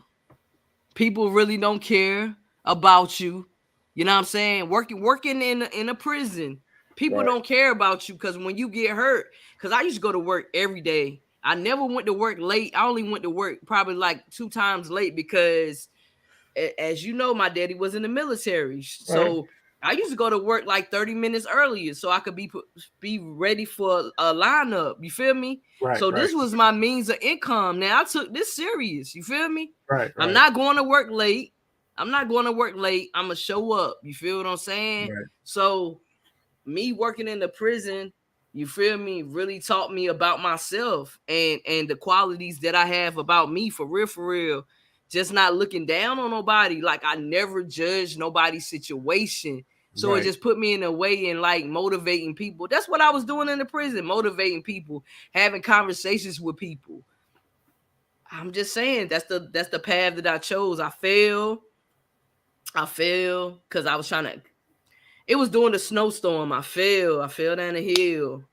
People really don't care about you. You know what I'm saying? Working in a prison, people Right, don't care about you, because when you get hurt, because I used to go to work every day. I never went to work late. I only went to work probably like 2 times late because as you know, my daddy was in the military. right, So I used to go to work like 30 minutes earlier so I could be ready for a lineup. You feel me? right, So right, this was my means of income. Now I took this serious. You feel me? right, I'm right, not going to work late. I'm not going to work late. I'm gonna show up. You feel what I'm saying? right, So me working in the prison, you feel me, really taught me about myself and the qualities that I have about me, for real, for real. Just not looking down on nobody. Like I never judged nobody's situation. So it right. just put me in a way in like motivating people. That's what I was doing in the prison, motivating people, having conversations with people. I'm just saying that's the path that I chose. I failed because I was trying to. It was during the snowstorm. I fell. I fell down the hill.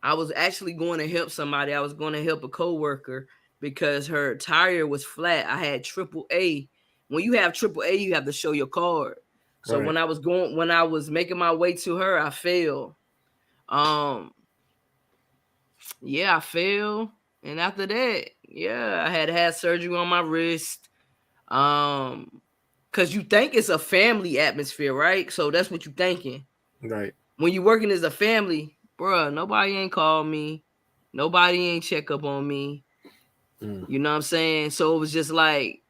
I was actually going to help somebody. I was going to help a coworker because her tire was flat. I had triple A. When you have triple A, you have to show your card. So Right. when I was making my way to her, I fell. Um, yeah, I fell, and after that, yeah, I had surgery on my wrist. Um, cause you think it's a family atmosphere, right? So that's what you thinking. Right. When you working as a family, bruh, nobody ain't called me. Nobody ain't check up on me. Mm. You know what I'm saying? So it was just like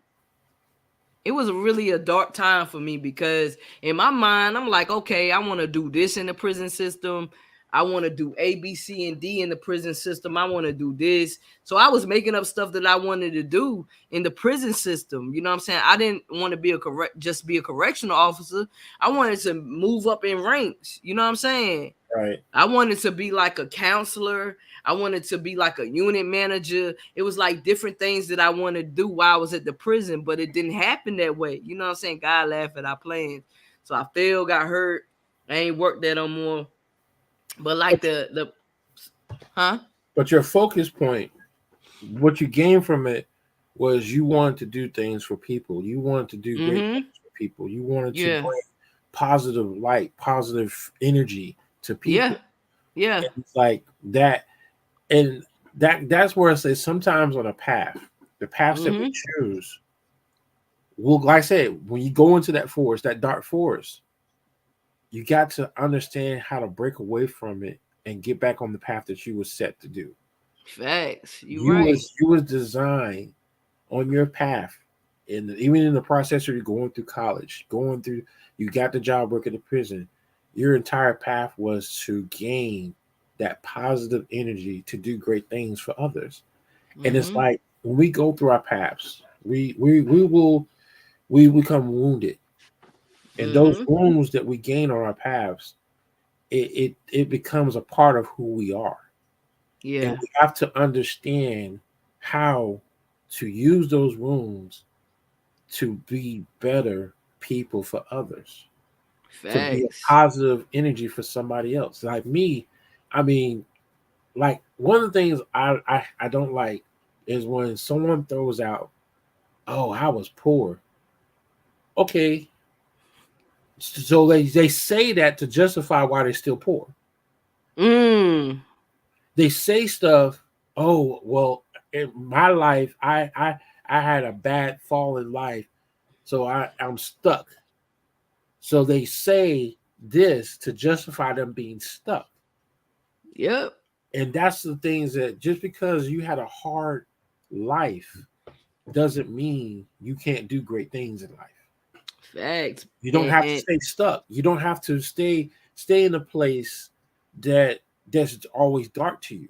it was really a dark time for me because in my mind, I'm like, okay, I want to do this in the prison system. I want to do A, B, C, and D in the prison system. I want to do this. So I was making up stuff that I wanted to do in the prison system. You know what I'm saying? I didn't want to be just be a correctional officer. I wanted to move up in ranks. You know what I'm saying? Right. I wanted to be like a counselor. I wanted to be like a unit manager. It was like different things that I wanted to do while I was at the prison, but it didn't happen that way. You know what I'm saying? God laughed at our plans. So I failed, got hurt. I ain't worked there no more. But like But the huh? but your focus point, what you gained from it, was you wanted to do things for people. You wanted to do great Mm-hmm. things for people. You wanted to Yeah. bring positive light, positive energy to Yeah. people. Yeah. And it's like that, and that's where I say sometimes on a path, the paths that we Mm-hmm. choose, well, like I said, when you go into that forest, that dark forest, you got to understand how to break away from it and get back on the path that you were set to do. Facts. You You right. was designed on your path, and even in the process of you going through college, going through, you got the job working in prison. Your entire path was to gain that positive energy to do great things for others. And it's Mm-hmm. like when we go through our paths, we become wounded, and those Mm-hmm. wounds that we gain on our paths, it becomes a part of who we are, and Yeah. we have to understand how to use those wounds to be better people for others. to be a Facts. positive energy for somebody else. Like me, I mean, like one of the things I don't like is when someone throws out, "Oh, I was poor." Okay, so they say that to justify why they're still poor. Mm. They say stuff. Oh, well, in my life, I had a bad fall in life, so I'm stuck. So they say this to justify them being stuck. Yep. And that's the things that just because you had a hard life doesn't mean you can't do great things in life. Facts. You don't have to And stay stuck. You don't have to stay in a place that's always dark to you.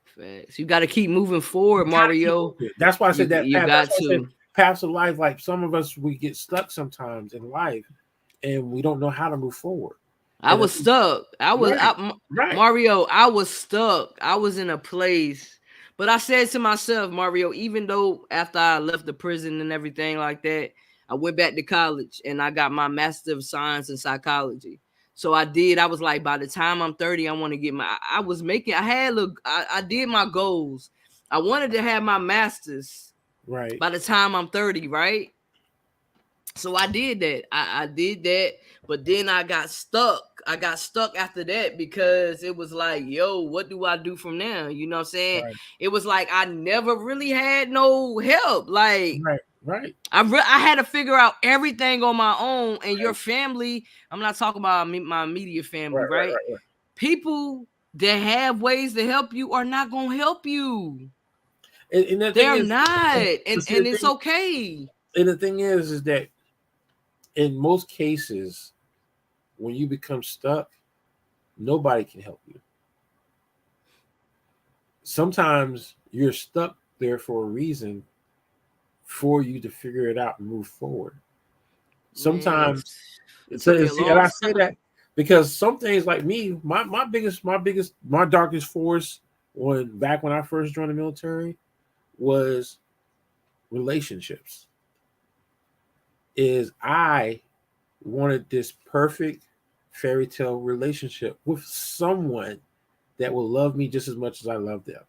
facts. You got to keep moving You forward, gotta keep Mario. moving. That's why I said that You path. That's got why I said to. paths of life. Like some of us, we get stuck sometimes in life, and we don't know how to move forward. I And was stuck. right, right, Mario, I was stuck. I was in a place. But I said to myself, Mario, even though after I left the prison and everything like that, I went back to college and I got my Master of Science in Psychology. So I was like, by the time I'm 30, I want to get my, I was making, I had, look, I did my goals. I wanted to have my master's right, by the time I'm 30, right? So I did that. I did that, but then I got stuck. I got stuck after that because it was like, yo, what do I do from now? You know what I'm saying? right, It was like I never really had no help. Like right, right, I had to figure out everything on my own. And your right, family, I'm not talking about my immediate family, right, right, right? right. People that have ways to help you are not gonna help you. And the thing They're is, not, but see, and it's okay. the thing is that in most cases, when you become stuck, nobody can help you. Sometimes you're stuck there for a reason for you to figure it out and move forward. Man, Sometimes it so took me and a see, and long I say time. that because some things like me, my darkest force when I first joined the military was relationships. Is I wanted this perfect fairy tale relationship with someone that will love me just as much as I love them.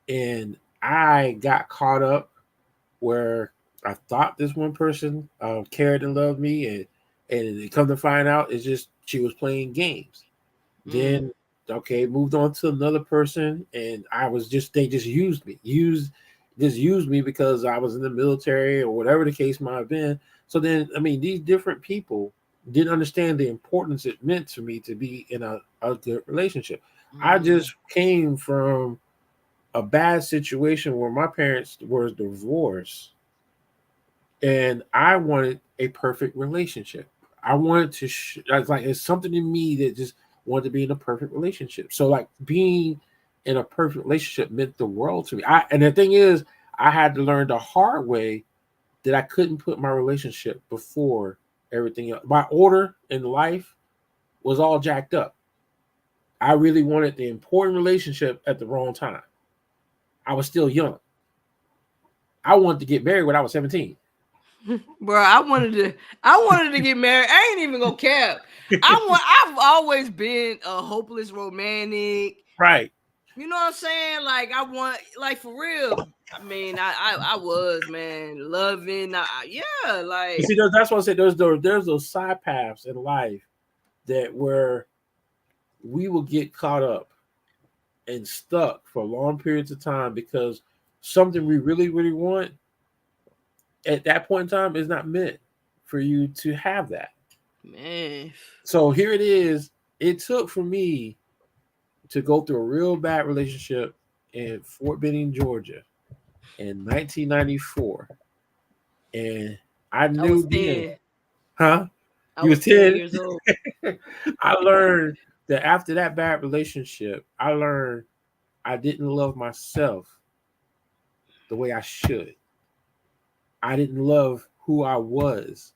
And I got caught up where I thought this one person cared and loved me, and it come to find out, it's just she was playing games. Mm. Then okay, moved on to another person, and I was just they just used me because I was in the military or whatever the case might have been. So then, I mean, these different people didn't understand the importance it meant to me to be in a good relationship. I Mm. just came from a bad situation where my parents were divorced, and I wanted a perfect relationship. I wanted to. I was like, it's something in me that just wanted to be in a perfect relationship. So like being in a perfect relationship meant the world to me. And the thing is, I had to learn the hard way that I couldn't put my relationship before everything else. My order in life was all jacked up. I really wanted the important relationship at the wrong time. I was still young. I wanted to get married when I was 17. Bro, I wanted to get married. I ain't even gonna cap. I've always been a hopeless romantic. Right. You know what I'm saying? Like I want like for real. I mean, I was, man, loving. Yeah, You like see, that's what I said. There's those side paths in life that where we will get caught up and stuck for long periods of time because something we really, really want at that point in time is not meant for you to have that. man. So here it is. It took for me to go through a real bad relationship in Fort Benning, Georgia in 1994. And I I was knew then, 10. huh? I You was was 10 10. years old. I learned that after that bad relationship, I learned I didn't love myself the way I should. I didn't love who I was.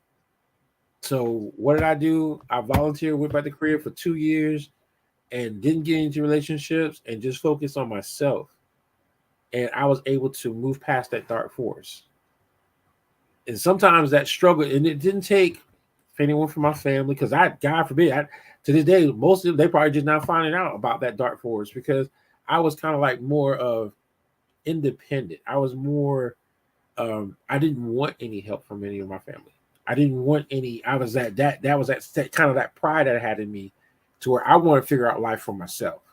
So what did I do? I volunteered, went back to Korea for 2 years and didn't get into relationships and just focused on myself. And I was able to move past that dark force. And sometimes that struggle, and it didn't take anyone from my family, because God forbid, to this day, most of them, they probably just not finding out about that dark forest, because I was kind of like more of independent. I was more, I didn't want any help from any of my family. I didn't want any. I was that was that kind of that pride that I had in me, to where I want to figure out life for myself.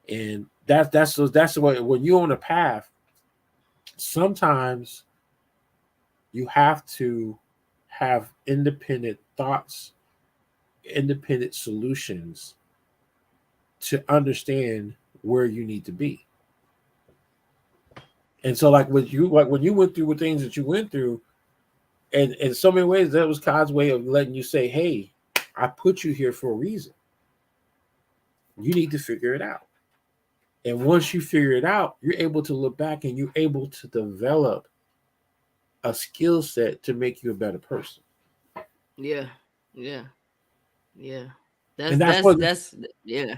And that's what, when you're on a path, sometimes you have to have independent thoughts, independent solutions to understand where you need to be. And so, like when you went through the things that you went through, and in so many ways, that was God's way of letting you say, "Hey, I put you here for a reason. You need to figure it out." And once you figure it out, you're able to look back and you're able to develop a skill set to make you a better person. Yeah. Yeah. Yeah. And that's what. That's yeah.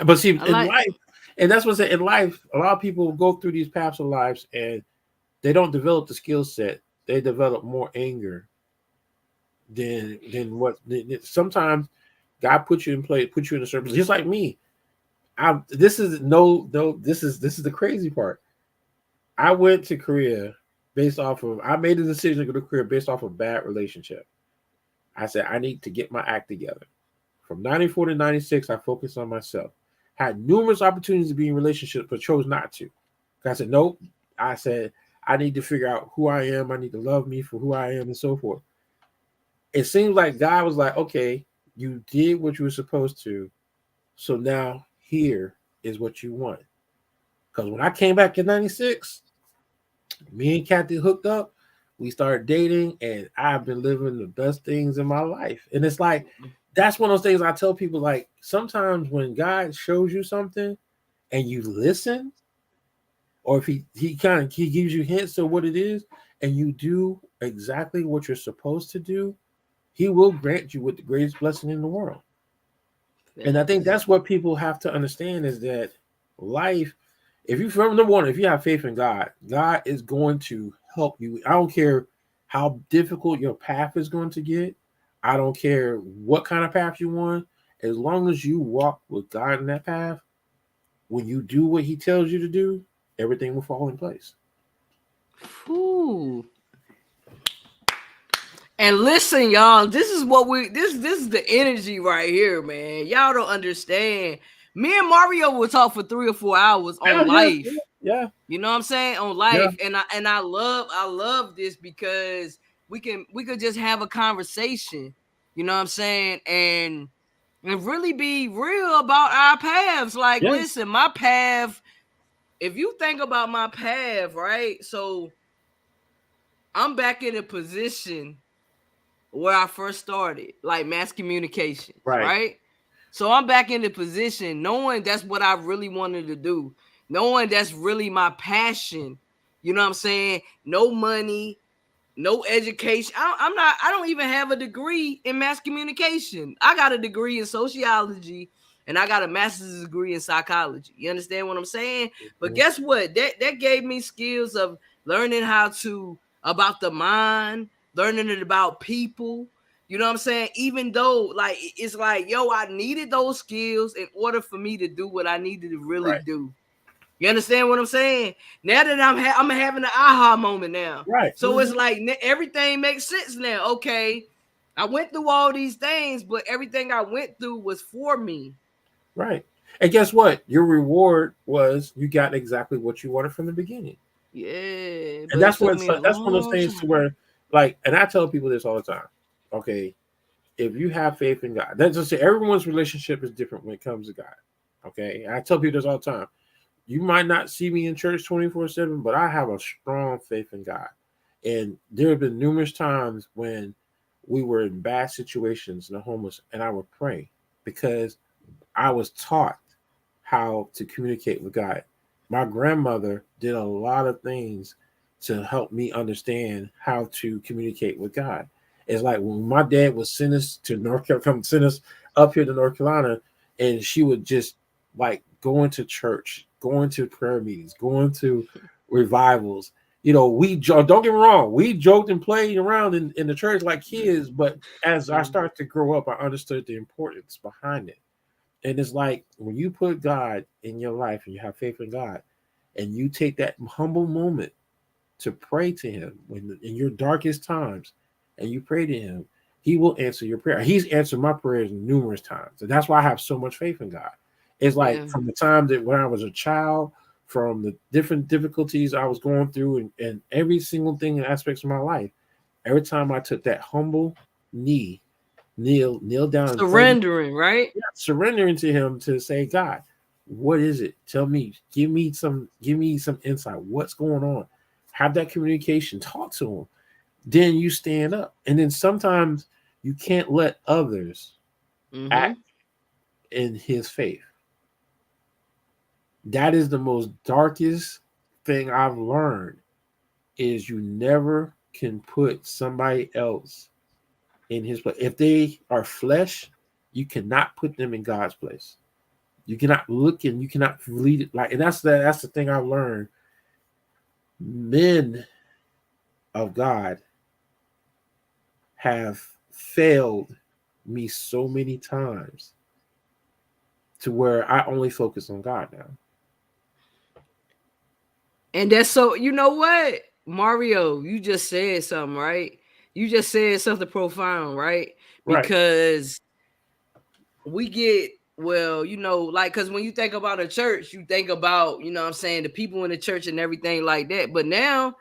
But see, I in like life, and that's what's in life. A lot of people go through these paths of lives, and they don't develop the skill set. They develop more anger than what. Sometimes God put you in place, put you in a certain, just like me. I This is no, this is the crazy part. I went to Korea based off of, I made a decision to go to Korea based off of bad relationship. I said I need to get my act together. From 94 to 96, I focused on myself. Had numerous opportunities to be in relationships, but chose not to. I said, nope. I said, I need to figure out who I am. I need to love me for who I am and so forth. It seems like God was like, okay, you did what you were supposed to. So now here is what you want. Because when I came back in 96, me and Kathy hooked up. We started dating, and I've been living the best things in my life. And it's like, that's one of those things I tell people, like, sometimes when God shows you something and you listen, or if he gives you hints of what it is, and you do exactly what you're supposed to do, he will grant you with the greatest blessing in the world. And I think facts. that's what people have to understand, is that life, if you, from number one, if you have faith in God, God is going to help you. I don't care how difficult your path is going to get. I don't care what kind of path you want. As long as you walk with God in that path, when you do what he tells you to do, everything will fall in place. Whew. And listen, y'all, this is what this is the energy right here, man. Y'all don't understand. Me and Mario will talk for 3 or 4 hours Yeah, on yeah, life. yeah, You know what I'm saying? On yeah, life. And I love this because we could just have a conversation. You know what I'm saying? And really be real about our paths. Like, yeah, listen, my path, if you think about my path, right? So I'm back in a position where I first started, like mass communications, right, right? So I'm back in the position knowing that's what I really wanted to do, knowing that's really my passion. You know what I'm saying? No money, no education. I'm not. I don't even have a degree in mass communication. I got a degree in sociology, and I got a master's degree in psychology. You understand what I'm saying? But mhm, guess what? That gave me skills of learning how to about the mind, learning it about people. You know what I'm saying? Even though, like, it's like, yo, I needed those skills in order for me to do what I needed to really right, do. You understand what I'm saying? Now that I'm having an aha moment now. right, So it's like everything makes sense now. Okay, I went through all these things, but everything I went through was for me. right. And guess what? Your reward was you got exactly what you wanted from the beginning. Yeah, And but it took me a that's one of those long things to time. where, like, and I tell people this all the time. Okay, if you have faith in God, that's just say everyone's relationship is different when it comes to God. Okay, and I tell people this all the time. You might not see me in church 24/7, but I have a strong faith in God. And there have been numerous times when we were in bad situations and the homeless, and I would pray because I was taught how to communicate with God. My grandmother did a lot of things to help me understand how to communicate with God. It's like when my dad would send us to North Carolina, come send us up here to North Carolina, and she would just like going to church, going to prayer meetings, going to revivals. We don't get me wrong, we joked and played around in the church like kids, but as I Mhm. started to grow up, I understood the importance behind it. And it's like when you put God in your life and you have faith in God, and you take that humble moment to pray to Him when in your darkest times, and you pray to Him, He will answer your prayer. He's answered my prayers numerous times, and that's why I have so much faith in God. It's like Yeah. from the time that when I was a child, from the different difficulties I was going through, and every single thing in aspects of my life, every time I took that humble knee, kneel down and pray, Surrendering, right? surrendering to Him to say, God, what is it? Tell me, give me some insight. What's going on? Have that communication, talk to Him. Then you stand up. And then sometimes you can't let others act Mhm. in His faith. That is the most darkest thing I've learned is you never can put somebody else in his place. If they are flesh, you cannot put them in God's place. You cannot look and you cannot lead it like, and that's the thing I've learned. Men of God have failed me so many times to where I only focus on God now. And that's so, you know what? Mario, you just said something, right? You just said something profound, right? Right, Because we get, well, like, because when you think about a church, you think about, what I'm saying, the people in the church and everything like that. But now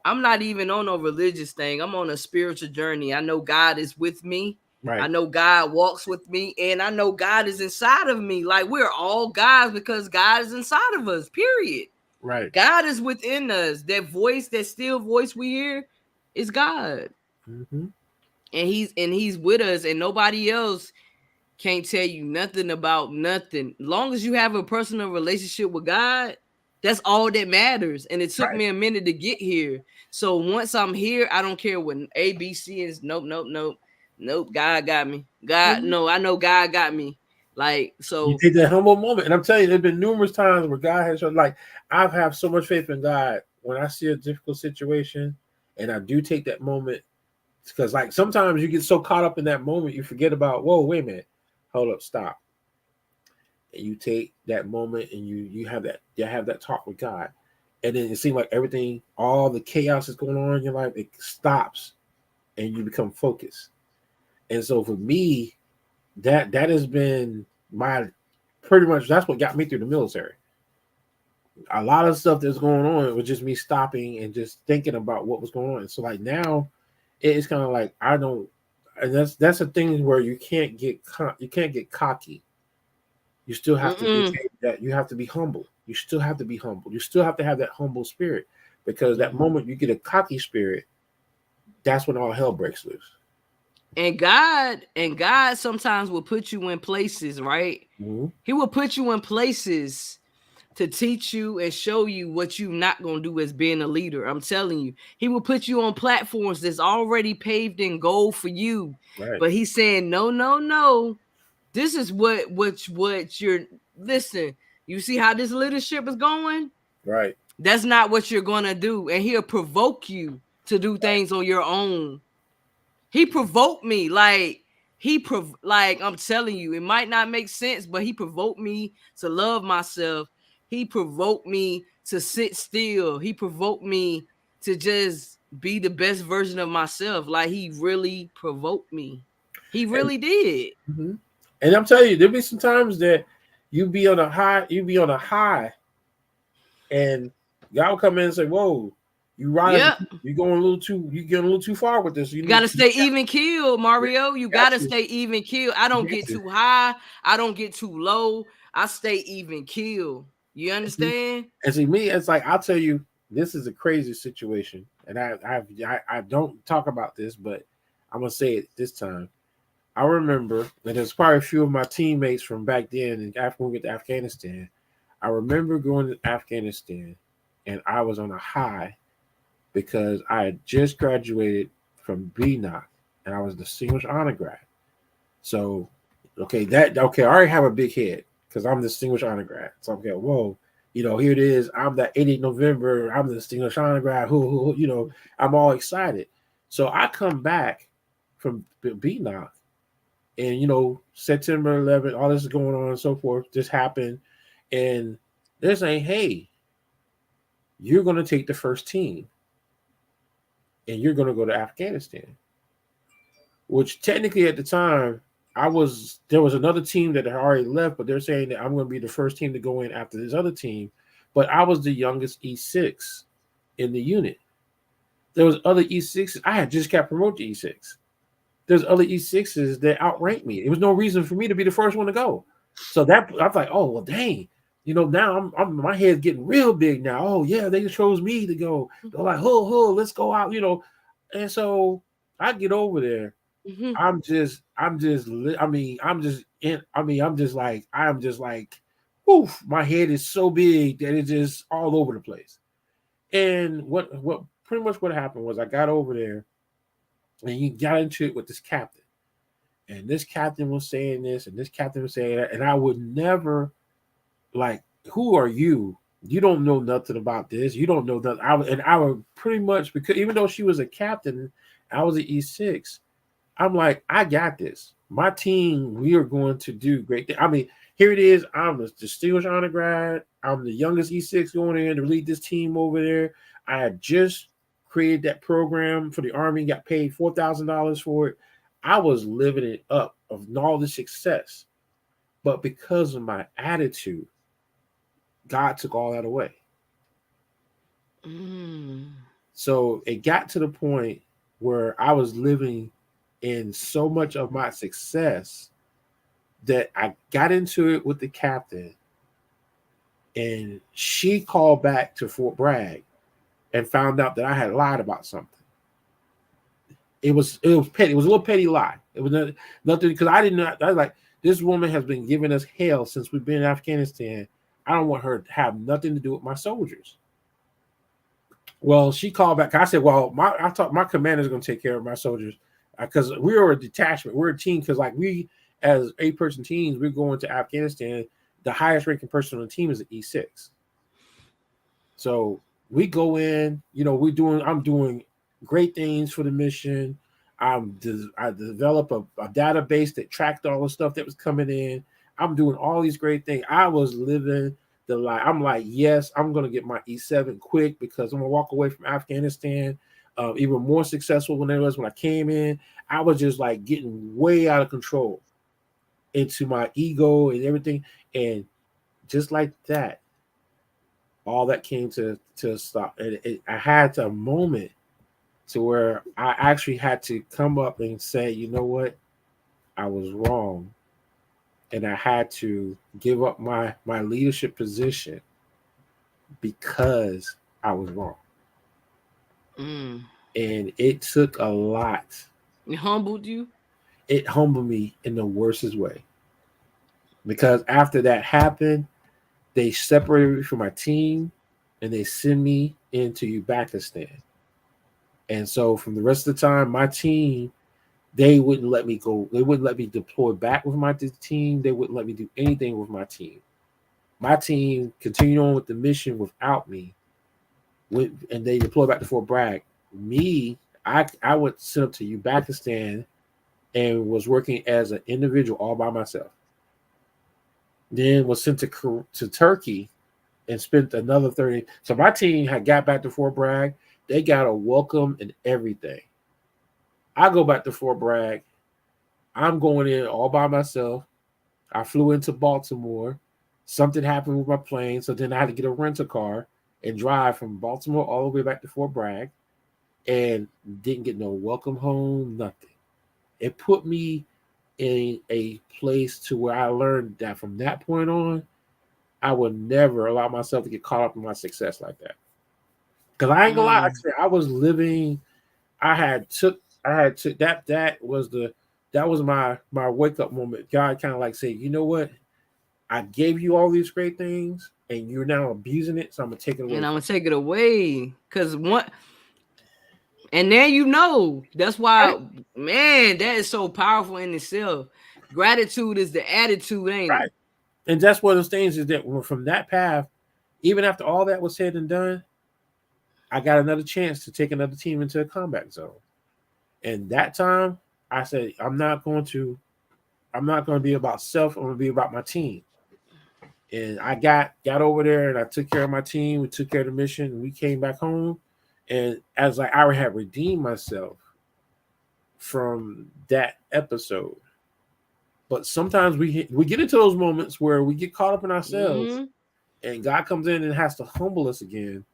I'm not even on a religious thing. I'm on a spiritual journey. I know God is with me. I right, know God walks with me, and I know God is inside of me. Like, we're all God's because God is inside of us, period. right. God is within us. That voice, that still voice we hear is God. Mm-hmm. And he's with us, and nobody else can't tell you nothing about nothing. As long as you have a personal relationship with God, that's all that matters. And it took Right. me a minute to get here. So once I'm here, I don't care what A, B, C is. Nope, nope, nope. Nope. God got me. God, Mhm. no, I know God got me. Like, You so take that humble moment, and I'm telling you, there's been numerous times where God has shown, like, I've have so much faith in God when I see a difficult situation, and I do take that moment because, like, sometimes you get so caught up in that moment, you forget about, whoa, wait a minute, hold up, stop, and you take that moment and you have that talk with God, and then it seems like everything, all the chaos is going on in your life, it stops, and you become focused. And so for me, that has been my pretty much that's what got me through the military. A lot of stuff that's going on was just me stopping and just thinking about what was going on. So like now, it's kind of like I don't, and that's the thing where you can't get cocky. You still have to be mm-mm. that you have to be humble. You still have to be humble. You still have to have that humble spirit because that Mhm. moment you get a cocky spirit, that's when all hell breaks loose. And God sometimes will put you in places, right? Mm-hmm. He will put you in places to teach you and show you what you're not going to do as being a leader. I'm telling you. He will put you on platforms that's already paved in gold for you. Right, But he's saying, "No, no, no. This is what you're listen. You see how this leadership is going? right, That's not what you're going to do." And he'll provoke you to do right. things on your own. He provoked me, like I'm telling you, it might not make sense, but he provoked me to love myself. He provoked me to sit still. He provoked me to just be the best version of myself. Like, he really provoked me. He And, really did. mhm. And I'm telling you, there'll be some times that you be on a high, and God will come in and say, "Whoa, you riding, Yep. you getting a little too far with this. You gotta stay even killed, You Mario. You got gotta to, stay even killed. I don't you got get to." too high. I don't get too low. I stay even killed. You understand? And see, me, it's like I'll tell you, this is a crazy situation, and I don't talk about this, but I'm gonna say it this time. I remember, and there's probably a few of my teammates from back then, and after we went to Afghanistan, I remember going to Afghanistan, and I was on a high because I had just graduated from BNOC, and I was a distinguished honor grad. So, okay, I already have a big head because I'm the distinguished honor grad. So I'm okay, whoa. Here it is. I'm that 88 November. I'm the Shining grad. I'm all excited. So I come back from BNOC, and September 11th, all this is going on and so forth. This happened, and they're saying, "Hey, you're going to take the first team, and you're going to go to Afghanistan." Which technically at the time, there was another team that had already left, but they're saying that I'm going to be the first team to go in after this other team. But I was the youngest E6 in the unit. There was other E6s. I had just got promoted to E6. There's other E6s that outranked me. There was no reason for me to be the first one to go. So that I was like, oh well, dang. Now I'm my head's getting real big now. Oh yeah, they chose me to go. They're like, let's go out. And so I get over there. Mhm. I'm just like, oof, my head is so big that it's just all over the place. And what pretty much what happened was I got over there and you got into it with this captain. And this captain was saying this and this captain was saying that. And I would never like, who are you? You don't know nothing about this. You don't know nothing. I would pretty much, because even though she was a captain, I was an E6. I'm like, I got this. My team, we are going to do great things. I mean, here it is. I'm the distinguished honor grad. I'm the youngest E6 going in to lead this team over there. I had just created that program for the Army, got paid $4,000 for it. I was living it up of all the success. But because of my attitude, God took all that away. Mm. So it got to the point where I was living in so much of my success that I got into it with the captain, and she called back to Fort Bragg and found out that I had lied about something. It was petty. It was a little petty lie. It was nothing, because I didn't know. I was like, this woman has been giving us hell since we've been in Afghanistan. I don't want her to have nothing to do with my soldiers. Well, she called back. I said, well, I thought my commander's going to take care of my soldiers, because we were a detachment. We're a team, because like we, as 8-person teams, we're going to Afghanistan. The highest ranking person on the team is an E6. So we go in, I'm doing great things for the mission. I developed a database that tracked all the stuff that was coming in. I'm doing all these great things. I was living the life. I'm like, yes, I'm gonna get my E7 quick, because I'm gonna walk away from Afghanistan even more successful than it was when I came in. I was just like getting way out of control into my ego and everything, and just like that, all that came to stop. And I had a moment to where I actually had to come up and say, you know what, I was wrong, and I had to give up my leadership position because I was wrong. Mm. And it took a lot. It humbled you. It humbled me in the worstest way, because after that happened, they separated me from my team and they sent me into Uzbekistan. And so from the rest of the time, my team, they wouldn't let me go. They wouldn't let me deploy back with my team. They wouldn't let me do anything with my team. My team continued on with the mission without me, and they deployed back to Fort Bragg. Me, I went sent up to Uzbekistan and was working as an individual all by myself. Then was sent to Turkey and spent another 30. So my team had got back to Fort Bragg. They got a welcome and everything. I go back to Fort Bragg. I'm going in all by myself. I flew into Baltimore. Something happened with my plane, so then I had to get a rental car and drive from Baltimore all the way back to Fort Bragg, and didn't get no welcome home, nothing. It put me in a place to where I learned that from that point on, I would never allow myself to get caught up in my success like that. Because I ain't gonna lie, Mm. I was living. I had took. I had took that. That was my wake up moment. God kind of like say, you know what? I gave you all these great things, and you're now abusing it. So I'm gonna take it away And I'm from gonna take it away, cause one, and then that's you. Right, why, man, that is so powerful in itself. Gratitude is the attitude, ain't it? right. And that's one of those things is that from that path, Even after all that was said and done, I got another chance to take another team into a combat zone. And that time, I said, I'm not going to be about self. I'm going to be about my team. And I got over there and I took care of my team. We took care of the mission. And we came back home, and as like I had redeemed myself from that episode. But sometimes we get into those moments where we get caught up in ourselves, Mm-hmm. and God comes in and has to humble us again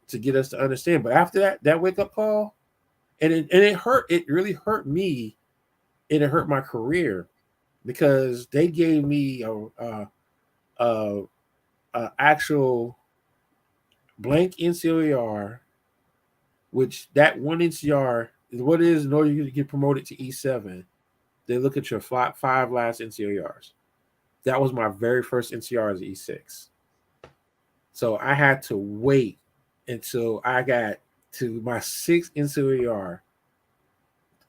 to get us to understand. But after that wake up call, and it hurt. It really hurt me, and it hurt my career because they gave me a, a actual blank NCOER, which that one NCR is what it is in order to get promoted to E7. They look at your five last NCOERs. That was my very first NCR as E6. So I had to wait until I got to my sixth NCOER.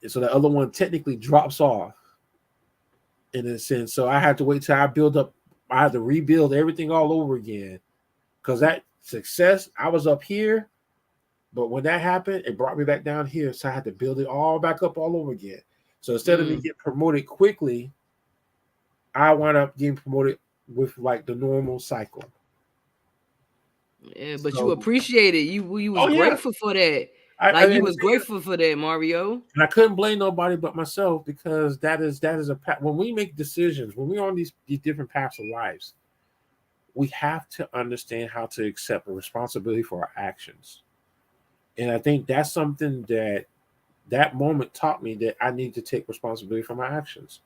So the other one technically drops off in a sense. So I had to wait till I build up. I had to rebuild everything all over again because that success, I was up here. But when that happened, it brought me back down here. So I had to build it all back up all over again. So instead of me getting promoted quickly, I wound up getting promoted with like the normal cycle. Yeah, but you So, appreciate it. You was oh yeah, grateful for that. I, I Like you and, was grateful for that, Mario. and I couldn't blame nobody but myself because that is a when we make decisions, when we're on these different paths of lives, we have to understand how to accept a responsibility for our actions. And I think that's something that moment taught me that I need to take responsibility for my actions.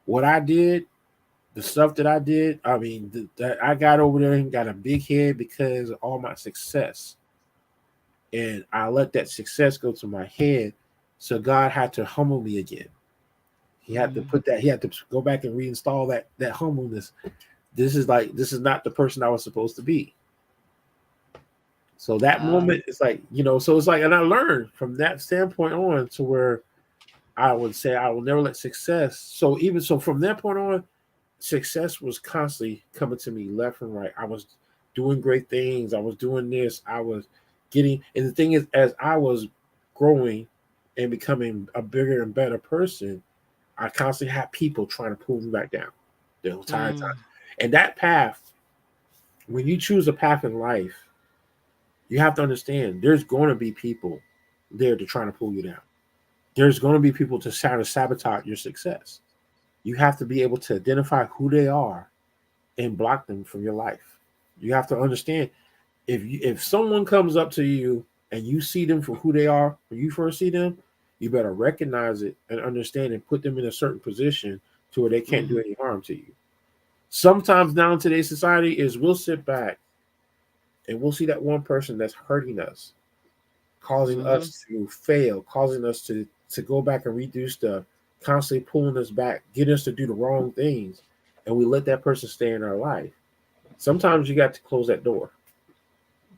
What I did, the stuff that I did, I mean, that I got over there and got a big head because of all my success. And I let that success go to my head. So God had to humble me again. He had to Mm, put that, he had to go back and reinstall that humbleness. This is not the person I was supposed to be. So that uh, moment is like, so it's like, and I learned from that standpoint on to where I would say I will never let success. So even so from that point on, success was constantly coming to me left and right. I was doing great things. I was doing this. I was getting, and the thing is, as I was growing and becoming a bigger and better person, I constantly had people trying to pull me back down the entire time. mm, And that path, when you choose a path in life, you have to understand there's going to be people there to try to pull you down. There's going to be people to try to sabotage your success. You have to be able to identify who they are and block them from your life. You have to understand if someone comes up to you and you see them for who they are when you first see them, you better recognize it and understand and put them in a certain position to where they can't do mm, any harm to you. Sometimes now in today's society is we'll sit back and we'll see that one person that's hurting us, causing mm. us to fail, causing us to go back and redo stuff, constantly pulling us back, getting us to do the wrong things, and we let that person stay in our life. Sometimes you got to close that door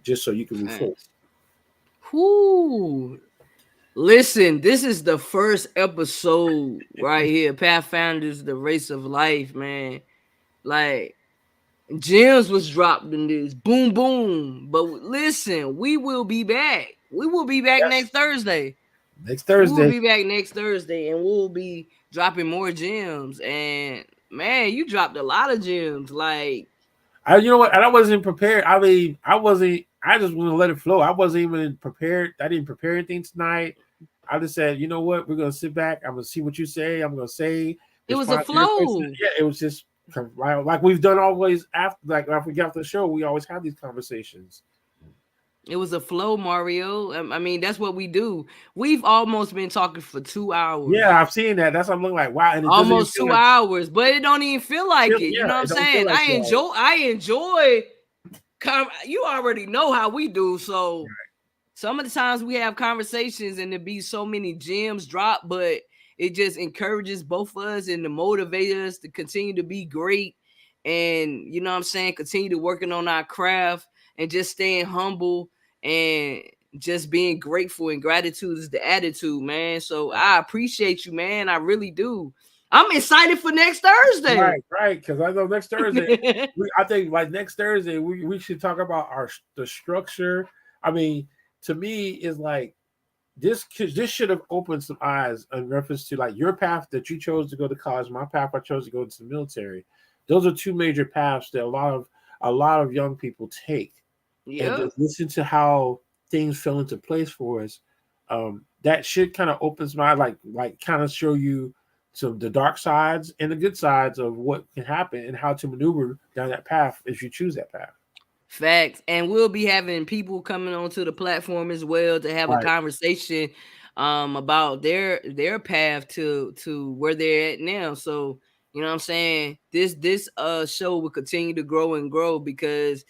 just so you can move forward. Thanks. Whoo. Listen, this is the first episode right here. Pathfinders, the race of life, man. Like gems was dropped in this. Boom, boom. But listen, we will be back. We will be back Yes. next Thursday. Next We will Thursday. be back next Thursday and we'll be dropping more gems. And man, you dropped a lot of gems. Like, You know what? And I wasn't prepared. I mean, I wasn't. I just want to let it flow. I wasn't even prepared. I didn't prepare anything tonight. I just said, you know what? We're gonna sit back. I'm gonna see what you say. I'm gonna say, it was a respond to your question. flow. Yeah, it was just like we've done always after. Like after we get off the show, we always have these conversations. It was a flow, Mario. I mean, that's what we do. We've almost been talking for 2 hours. Yeah, I've seen that. That's what I'm looking like. Wow, and it doesn't even Almost feel two like. hours, but it don't even feel like it. You Yeah, know what I'm it don't feel saying? like that. I enjoy you already know how we do. So some of the times we have conversations and there be so many gems dropped, but it just encourages both of us and to motivate us to continue to be great and you know what I'm saying, continue to working on our craft and just staying humble and just being grateful and gratitude is the attitude, man. So I appreciate you, man. I really do. I'm excited for next Thursday. Right. Because I know next Thursday, I think like next Thursday we should talk about the structure. I mean, to me, is like this should have opened some eyes in reference to like your path that you chose to go to college, my path I chose to go to the military. Those are two major paths that a lot of young people take, and Yeah. just listen to how things fell into place for us. That shit kind of opens my like kind of show you some the dark sides and the good sides of what can happen and how to maneuver down that path if you choose that path. Facts. And we'll be having people coming onto the platform as well to have a Right, conversation about their path to where they're at now. So, you know what I'm saying? This show will continue to grow and grow because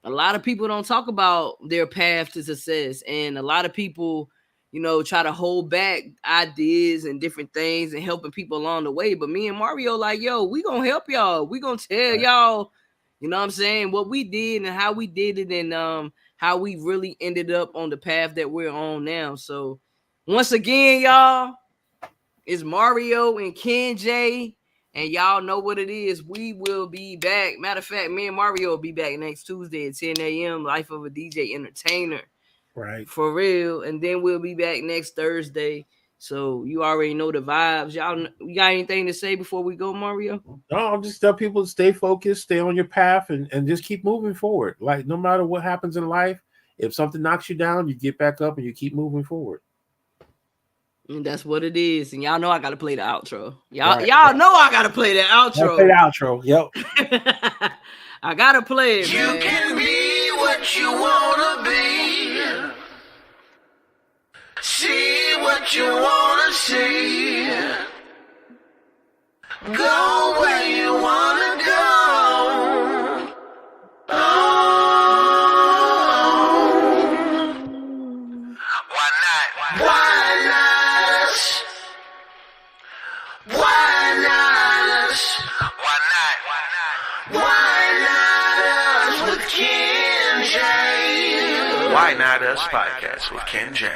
a lot of people don't talk about their path to success, and a lot of people, you know, try to hold back ideas and different things and helping people along the way. But me and Mario, like, yo, we gonna help y'all. We gonna tell right. y'all, you know what I'm saying, what we did and how we did it, and how we really ended up on the path that we're on now. So once again, y'all, it's Mario and Ken J. And y'all know what it is. We will be back. Matter of fact, me and Mario will be back next Tuesday at 10 a.m. Life of a DJ Entertainer. Right. For real. And then we'll be back next Thursday. So you already know the vibes. Y'all, you got anything to say before we go, Mario? No, I'll just tell people to stay focused, stay on your path, and just keep moving forward. Like no matter what happens in life, if something knocks you down, you get back up and you keep moving forward. And that's what it is. And y'all know I gotta play the outro. Y'all, Right. y'all know I gotta play the I'll play outro. the outro. Yep. I gotta play it. You man. can be what you wanna be. See what you wanna see. Go where you wanna go. Oh. Why not? Why not us? Why not us? Why not? Why not us with Ken J? Why Not Us podcast with Ken J.